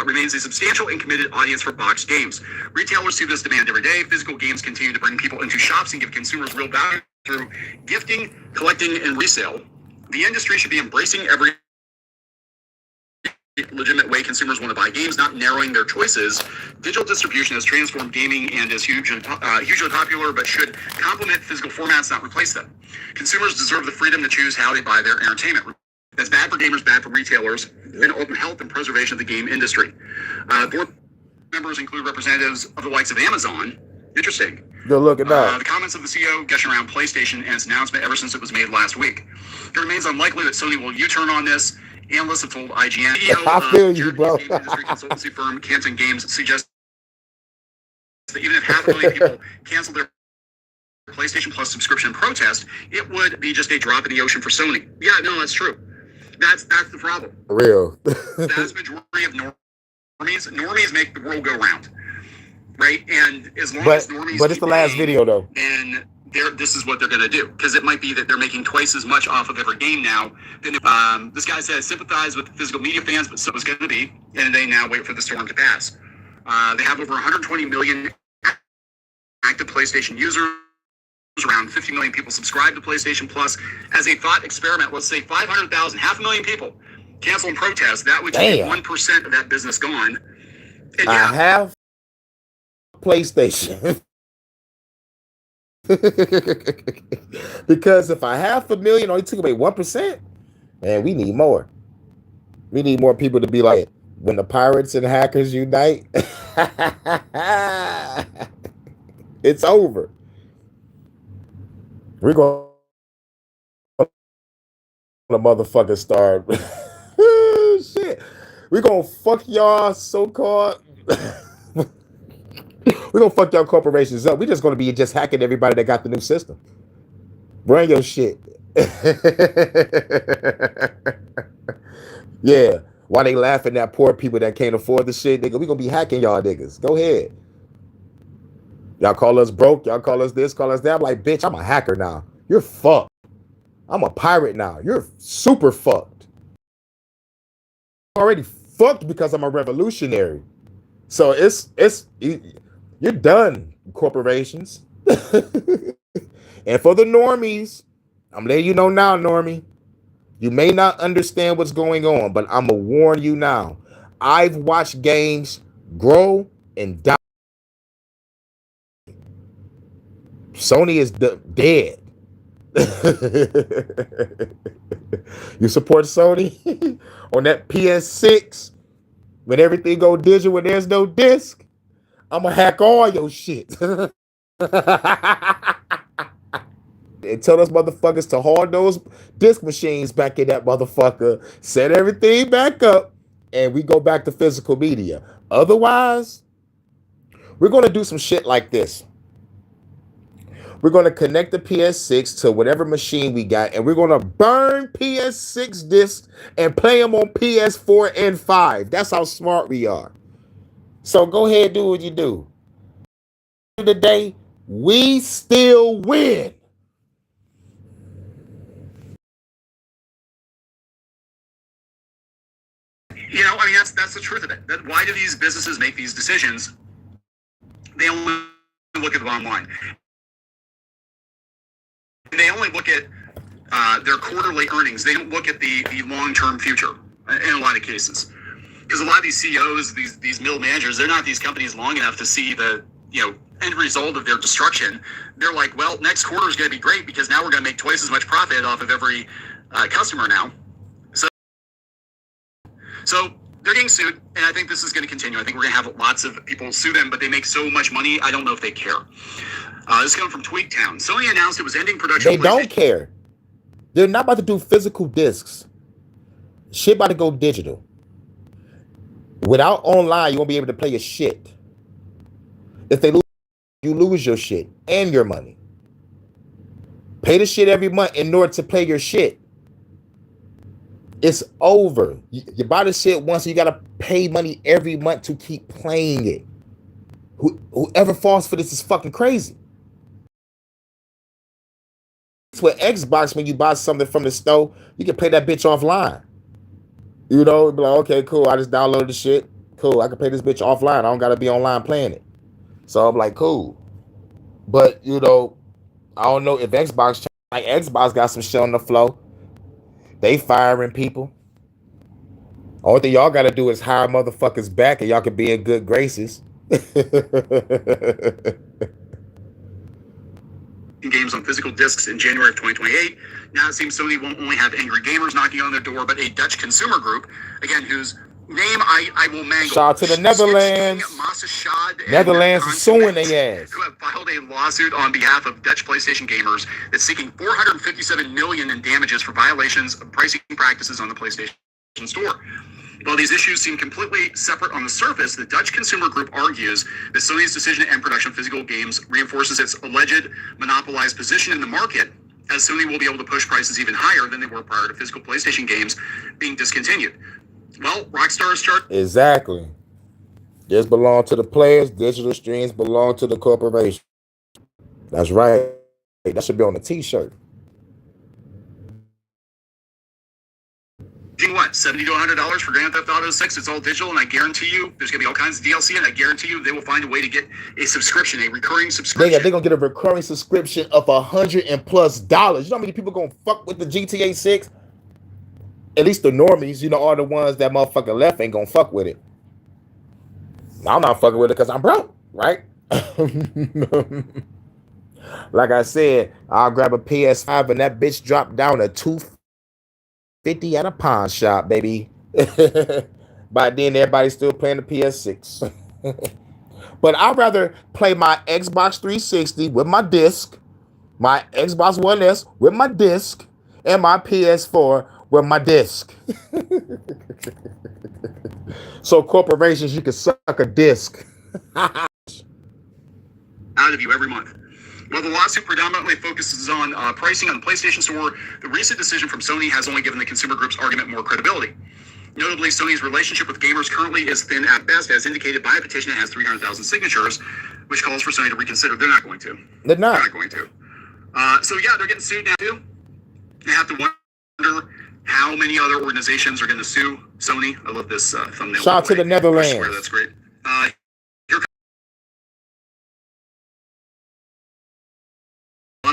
remains a substantial and committed audience for boxed games. Retailers see this demand every day. Physical games continue to bring people into shops and give consumers real value through gifting, collecting, and resale. The industry should be embracing every legitimate way consumers want to buy games, not narrowing their choices. Digital distribution has transformed gaming and is hugely popular, but should complement physical formats, not replace them. Consumers deserve the freedom to choose how they buy their entertainment. That's bad for gamers, bad for retailers, and ultimate health and preservation of the game industry. Board members include representatives of the likes of Amazon. Interesting. Go look at that. The comments of the CEO gushing around PlayStation and its announcement ever since it was made last week. It remains unlikely that Sony will U-turn on this. Analysts have told IGN. I feel you, bro. Industry consultancy firm Canton Games suggests that even if 500,000 people cancel their PlayStation Plus subscription protest, it would be just a drop in the ocean for Sony. Yeah, no, that's true. That's the problem. For real. Vast majority of normies make the world go round, right? And as long as normies, but it's the last video though. And this is what they're going to do, because it might be that they're making twice as much off of every game now. Than this guy says sympathize with the physical media fans, but so it's going to be, and they now wait for the storm to pass. They have over 120 million active PlayStation users. Around 50 million people subscribe to PlayStation Plus. As a thought experiment, let's say 500,000, 500,000 people cancel and protest. That would take 1% of that business gone. And I have PlayStation. Because if I have 500,000 only took away 1%, man, we need more. We need more people to be like, when the pirates and hackers unite, it's over. We're going to motherfucker start. Shit. We're going to fuck y'all so-called. We're going to fuck y'all corporations up. We're just going to be just hacking everybody that got the new system. Bring your shit. Yeah. While they laughing at poor people that can't afford the shit, nigga, we going to be hacking y'all niggas. Go ahead. Y'all call us broke. Y'all call us this, call us that. I'm like, bitch, I'm a hacker now. You're fucked. I'm a pirate now. You're super fucked. I'm already fucked because I'm a revolutionary. So it's You're done, corporations. And for the normies, I'm letting you know now, normie, you may not understand what's going on, but I'm going to warn you now. I've watched games grow and die. Sony is dead. You support Sony on that PS6 when everything go digital, when there's no disc? I'm going to hack all your shit. And tell those motherfuckers to haul those disc machines back in that motherfucker, set everything back up, and we go back to physical media. Otherwise, we're going to do some shit like this. We're going to connect the PS6 to whatever machine we got, and we're going to burn PS6 discs and play them on PS4 and 5. That's how smart we are. So go ahead and do what you do. At the end of the day, we still win. You know, I mean, that's the truth of it. That why do these businesses make these decisions? They only look at the bottom line. They only look at their quarterly earnings. They don't look at the long-term future in a lot of cases. Because a lot of these CEOs, these middle managers, they're not these companies long enough to see the end result of their destruction. They're like, well, next quarter is going to be great because now we're going to make twice as much profit off of every customer now. So they're getting sued, and I think this is going to continue. I think we're going to have lots of people sue them, but they make so much money, I don't know if they care. This is coming from Tweaktown. Sony announced it was ending production. They don't care. They're not about to do physical discs. Shit about to go digital. Without online, you won't be able to play your shit. If they lose, you lose your shit and your money. Pay the shit every month in order to play your shit. It's over. You buy the shit once, you gotta pay money every month to keep playing it. Whoever falls for this is fucking crazy. It's with Xbox, when you buy something from the store, you can play that bitch offline. You know, be like, okay, cool. I just downloaded the shit. Cool. I can play this bitch offline. I don't gotta be online playing it. So I'm like, cool. But I don't know if Xbox got some shit on the floor. They firing people. Only thing y'all got to do is hire motherfuckers back and y'all can be in good graces. Games on physical discs in January of 2028. Now it seems Sony won't only have angry gamers knocking on their door, but a Dutch consumer group, again, whose name I will mangle. Shout out to the Netherlands. Netherlands is suing their ass. Who have filed a lawsuit on behalf of Dutch PlayStation gamers that's seeking $457 million in damages for violations of pricing practices on the PlayStation Store. While these issues seem completely separate on the surface, the Dutch consumer group argues that Sony's decision to end production of physical games reinforces its alleged monopolized position in the market, as Sony will be able to push prices even higher than they were prior to physical PlayStation games being discontinued. Well, Rockstar's chart. Exactly. This belong to the players. Digital streams belong to the corporation. That's right. That should be on a t-shirt. What, $70 to $100 for Grand Theft Auto 6? It's all digital, and I guarantee you there's going to be all kinds of DLC, and I guarantee you they will find a way to get a subscription, a recurring subscription. They're going to get a recurring subscription of $100+. You know how many people going to fuck with the GTA 6? At least the normies, all the ones that motherfucker left ain't going to fuck with it. I'm not fucking with it because I'm broke, right? Like I said, I'll grab a PS5 and that bitch dropped down to $250 at a pawn shop, baby. By then, everybody's still playing the PS6. But I'd rather play my Xbox 360 with my disc, my Xbox One S with my disc, and my PS4 with my disc. So corporations, you can suck a disc. Out of you every month. While the lawsuit predominantly focuses on pricing on the PlayStation Store, the recent decision from Sony has only given the consumer group's argument more credibility. Notably, Sony's relationship with gamers currently is thin at best, as indicated by a petition that has 300,000 signatures, which calls for Sony to reconsider. They're not going to. They're not going to. So yeah, they're getting sued now too. They have to wonder how many other organizations are going to sue Sony. I love this thumbnail. Shout out to the Netherlands. I swear that's great.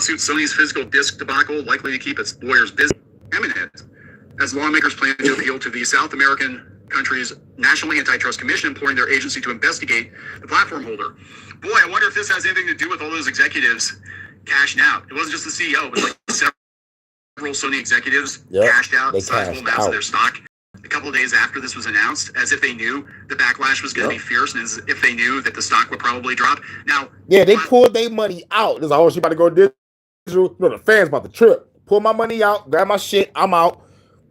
lawsuit, Sony's physical disc debacle likely to keep its lawyers busy. Imminent, as lawmakers plan to appeal to the South American country's National Antitrust Commission, imploring their agency to investigate the platform holder. Boy, I wonder if this has anything to do with all those executives cashing out. It wasn't just the CEO, it was like several Sony executives cashed out sizable amounts of their stock a couple of days after this was announced, as if they knew the backlash was going to be fierce, and as if they knew that the stock would probably drop. Now, yeah, they pulled their money out. There's always about to go digital. No, the fans about to trip. Pull my money out, grab my shit, I'm out.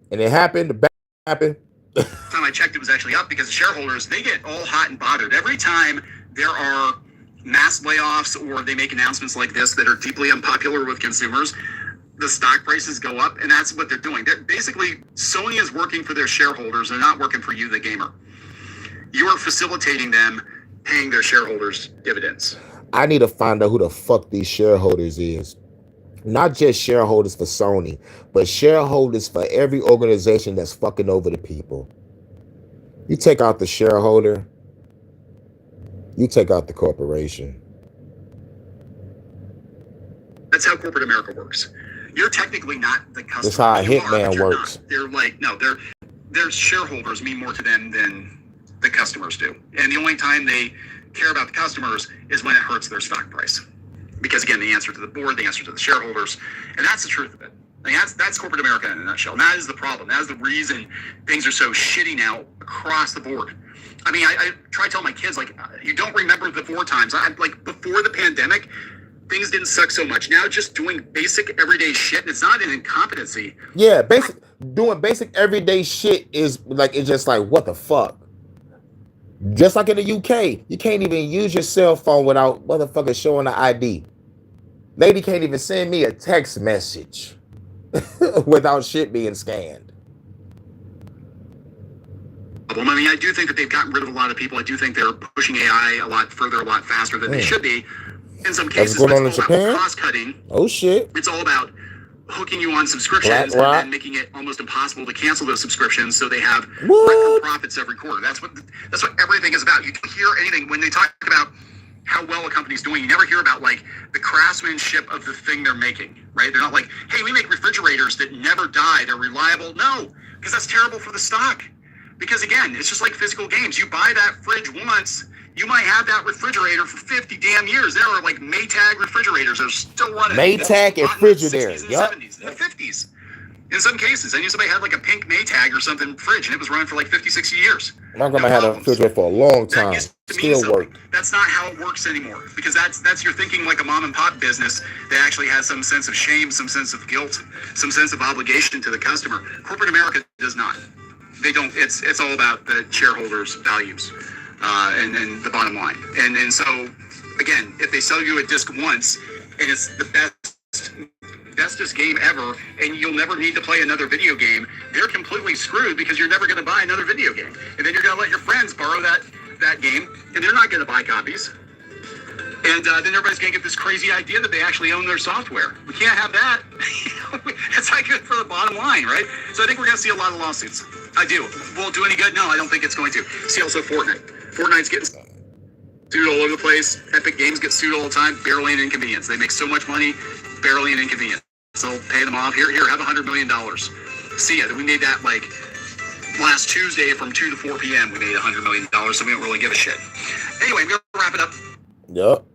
And it happened. The back happened. Time I checked, it was actually up because the shareholders, they get all hot and bothered every time there are mass layoffs or they make announcements like this that are deeply unpopular with consumers. The stock prices go up, and that's what they're doing. Basically, Sony is working for their shareholders. They're not working for you, the gamer. You are facilitating them paying their shareholders dividends. I need to find out who the fuck these shareholders is. Not just shareholders for Sony, but shareholders for every organization that's fucking over the people. You take out the shareholder, you take out the corporation. That's how corporate America works. You're technically not the customer. That's how a hitman works. They're like, no, their shareholders mean more to them than the customers do. And the only time they care about the customers is when it hurts their stock price. Because again, the answer to the board, the answer to the shareholders, and that's the truth of it. I mean, that's corporate America in a nutshell. And that is the problem. That is the reason things are so shitty now across the board. I mean, I try to tell my kids, like, you don't remember the 4 times. Like, before the pandemic, things didn't suck so much. Now just doing basic everyday shit, and it's not an incompetency. Yeah, doing basic everyday shit is like, it's just like, what the fuck? Just like in the UK, you can't even use your cell phone without motherfuckers showing the ID. Lady can't even send me a text message without shit being scanned. I mean, I do think that they've gotten rid of a lot of people. I do think they're pushing AI a lot further, a lot faster than they should be. In some cases, What's going on in it's all Japan? about cost cutting. Oh shit! It's all about hooking you on subscriptions and then making it almost impossible to cancel those subscriptions, so they have record profits every quarter. That's what everything is about. You don't hear anything when they talk about how well a company's doing. You never hear about like the craftsmanship of the thing they're making, right? They're not like, hey, we make refrigerators that never die. They're reliable. No, because that's terrible for the stock. Because again, it's just like physical games. You buy that fridge once, you might have that refrigerator for 50 damn years. There are like Maytag refrigerators that are still running. Maytag and refrigerator. In the 60s and 70s, in the 50s. In some cases. I knew somebody had like a pink Maytag or something fridge, and it was running for like 50, 60 years. My grandma had a refrigerator for a long time. Still work. That's not how it works anymore. Because that's you're thinking like a mom and pop business that actually has some sense of shame, some sense of guilt, some sense of obligation to the customer. Corporate America does not. They don't. It's all about the shareholders' values and the bottom line. And so again, if they sell you a disc once and it's the bestest game ever, and you'll never need to play another video game, they're completely screwed because you're never going to buy another video game, and then you're going to let your friends borrow that game, and they're not going to buy copies. And then everybody's going to get this crazy idea that they actually own their software. We can't have that. It's not good for the bottom line, right? So I think we're going to see a lot of lawsuits. I do. Will it do any good? No, I don't think it's going to. See also Fortnite. Fortnite's getting sued all over the place. Epic Games gets sued all the time. Barely an inconvenience. They make so much money, barely an inconvenience. So pay them off. Here, have $100 million. See ya. We made that like last Tuesday from 2 to 4 p.m. We made $100 million, so we don't really give a shit. Anyway, I'm going to wrap it up. Yep.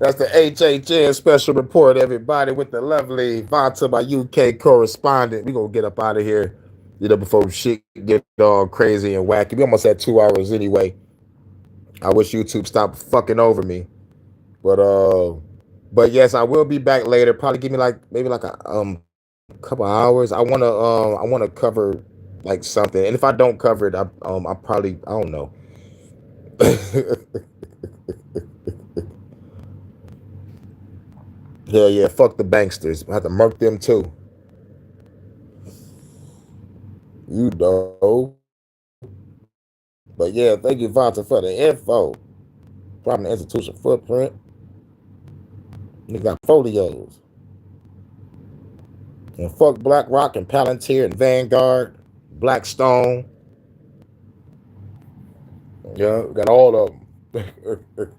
That's the HHN special report, everybody, with the lovely Vanta, my UK correspondent. We're going to get up out of here, before shit get all crazy and wacky. We almost had 2 hours anyway. I wish YouTube stopped fucking over me. But yes, I will be back later. Probably give me maybe a couple hours. I want to cover like something. And if I don't cover it, I probably, I don't know. Hell yeah, fuck the banksters. I have to murk them too. You know. But yeah, thank you, Vanta, for the info. Problem institution footprint. You got folios. And fuck BlackRock and Palantir and Vanguard, Blackstone. Yeah, got all of them.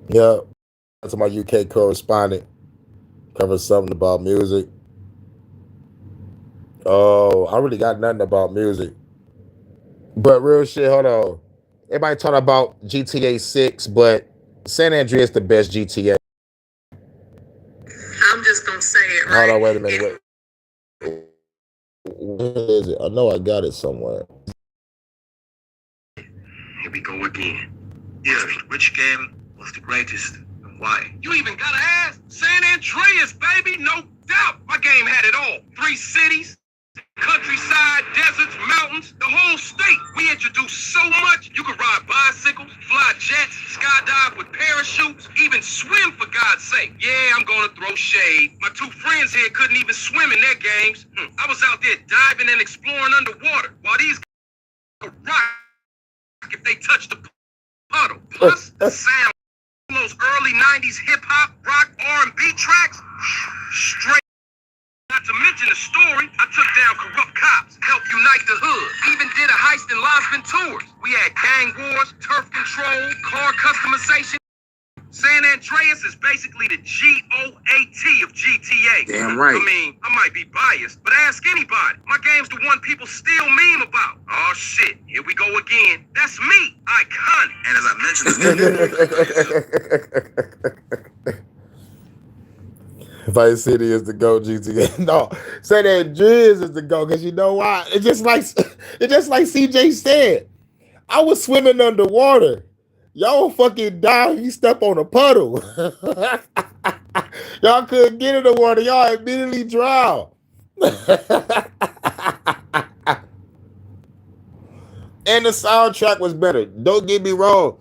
Yeah. to my UK correspondent. Cover something about music. Oh, I really got nothing about music. But real shit, hold on. Everybody talking about GTA 6, but San Andreas the best GTA. I'm just gonna say it, right? Hold on, wait a minute. Where is it? I know I got it somewhere. Here we go again. Yeah, which game was the greatest and why? You even gotta ask? San Andreas, baby, no doubt. My game had it all. 3 cities, countryside, deserts, mountains, the whole state. We introduced so much. You could ride bicycles, fly jets, skydive with parachutes, even swim for God's sake. Yeah, I'm gonna throw shade. My 2 friends here couldn't even swim in their games. I was out there diving and exploring underwater while these guys would rock if they touched the puddle. Plus the sound, those early 90s hip-hop, rock, R&B tracks, straight. Not to mention the story, I took down corrupt cops, helped unite the hood, even did a heist in Las Venturas. We had gang wars, turf control, car customization. San Andreas is basically the GOAT of GTA. Damn right. I mean, I might be biased, but ask anybody. My game's the one people still meme about. Oh shit, here we go again. That's me, iconic. And as I mentioned, Vice City is the GOAT GTA. No, San Andreas is the GOAT because you know why? It's just like CJ said. I was swimming underwater. Y'all fucking die. You step on a puddle. Y'all couldn't get in the water. Y'all immediately drown. And the soundtrack was better. Don't get me wrong.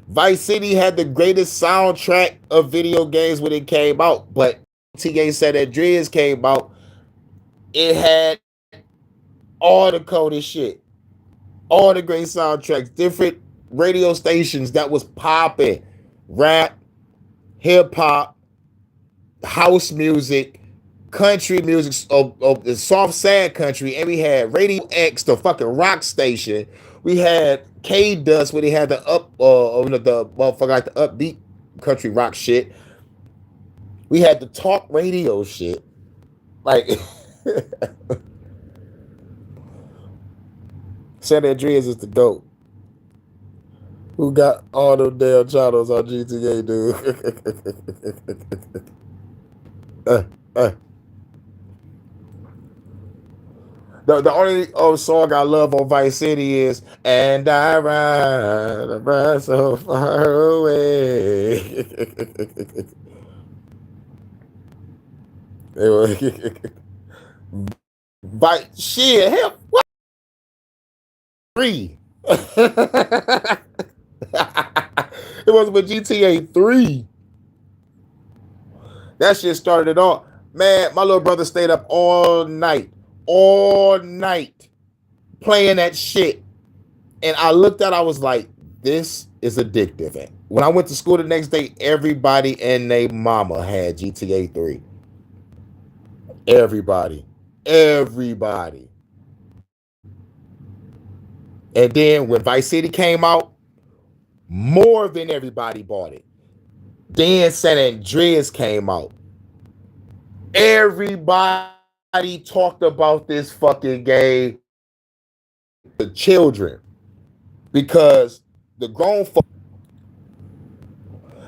Vice City had the greatest soundtrack of video games when it came out, but GTA San Andreas came out. It had all the coldest shit, all the great soundtracks, different radio stations that was popping, rap, hip hop, house music, country music, of the soft sad country, and we had Radio X, the fucking rock station. We had K Dust where they had the the motherfucker like the upbeat country rock shit. We had the talk radio shit. Like San Andreas is the GOAT. Who got all them damn channels on GTA, dude? The only song I love on Vice City is "And I Ride So Far Away." But shit, hell, what? 3. It was with GTA 3. That shit started it all. Man, my little brother stayed up all night playing that shit. And I looked at it, I was like, this is addictive. And when I went to school the next day, everybody and their mama had GTA 3. Everybody. And then when Vice City came out, more than everybody bought it. Then San Andreas came out. Everybody talked about this fucking game. The children. Because the grown folks.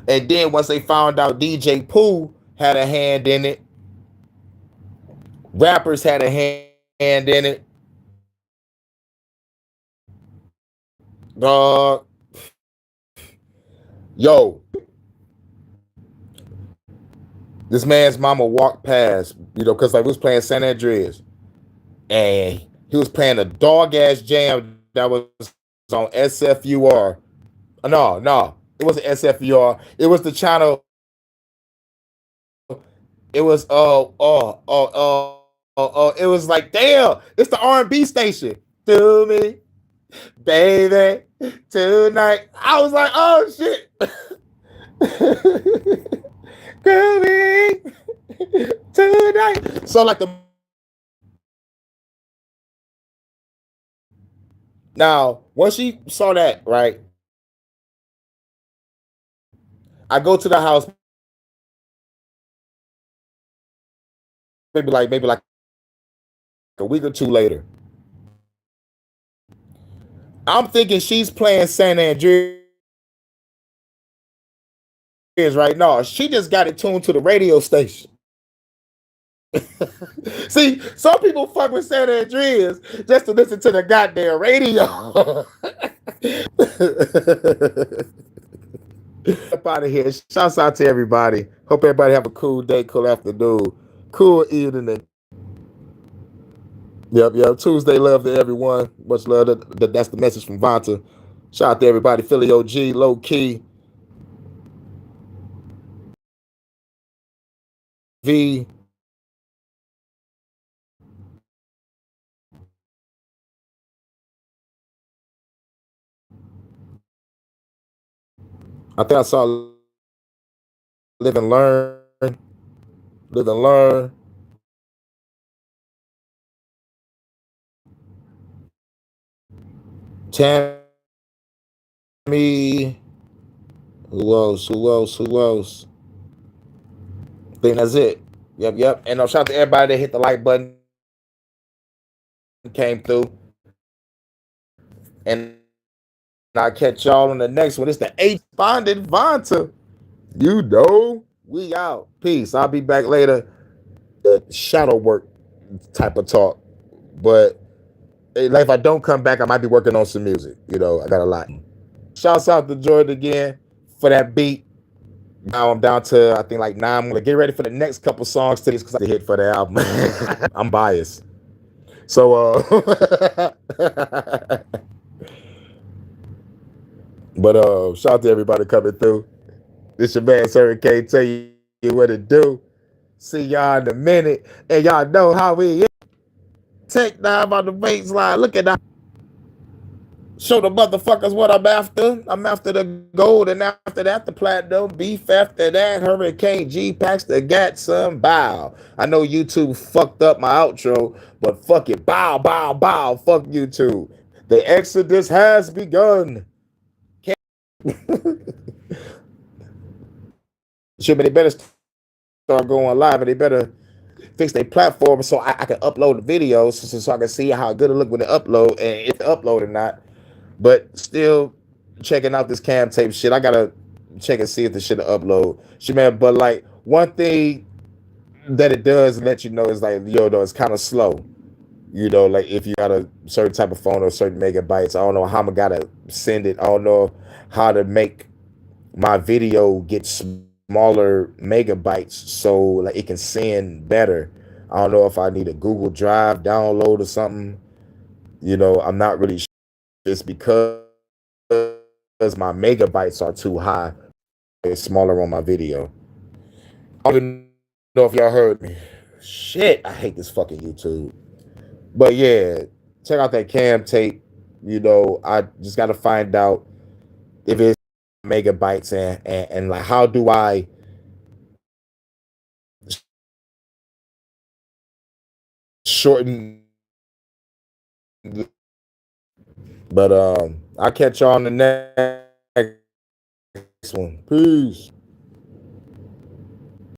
And then once they found out DJ Pooh had a hand in it, rappers had a hand in it. Dog. Yo. This man's mama walked past, because like we was playing San Andreas. And he was playing a dog-ass jam that was on SFUR. No. It wasn't SFUR. It was the channel. It was it was like, damn, it's the R&B station. Do me, baby, tonight. I was like, oh shit. Groovy tonight. So like now, once she saw that, right? I go to the house maybe like a week or two later. I'm thinking she's playing San Andreas right now. She just got it tuned to the radio station. See, some people fuck with San Andreas just to listen to the goddamn radio. Up out of here. Shouts out to everybody. Hope everybody have a cool day, cool afternoon, cool evening. Yep. Tuesday love to everyone. Much love. That's the message from Vonta. Shout out to everybody. Philly OG, low key. V. I think I saw Live and Learn. Live and Learn. Tammy. Who else? I think that's it. Yep. And shout out to everybody that hit the like button. Came through. And I'll catch y'all on the next one. It's the 8th bonded Vonta. You know, we out. Peace. I'll be back later. Shadow work type of talk. But like if I don't come back, I might be working on some music. I got a lot. Shouts out to Jordan again for that beat. Now I'm down to, I think, like 9. I'm going to get ready for the next couple songs to this because I hit for the album. I'm biased. So, but shout out to everybody coming through. This your man, Sir K. Tell you what to do. See y'all in a minute. And y'all know how we is. Take 9 on the baseline. Look at that. Show the motherfuckers what I'm after. I'm after the gold, and after that, the platinum. Beef after that, Hurricane G packs the gat some bow. I know YouTube fucked up my outro, but fuck it. Bow. Fuck YouTube. The exodus has begun. Should they better start going live, and they better fix their platform so I can upload the videos so I can see how good it look when they upload and if they upload or not. But still checking out this cam tape shit. I gotta check and see if the shit will upload. Shit, man. But like one thing that it does let you know is like, though, it's kind of slow. Like if you got a certain type of phone or certain megabytes, I don't know how I'm gotta send it. I don't know how to make my video get smaller megabytes so like it can send better. I don't know if I need a Google Drive download or something. I'm not really sure. It's because my megabytes are too high. It's smaller on my video. I don't even know if y'all heard me. Shit, I hate this fucking YouTube. But yeah, check out that cam tape. I just got to find out if it's megabytes and like how do I shorten. But I'll catch y'all on the next one. Peace.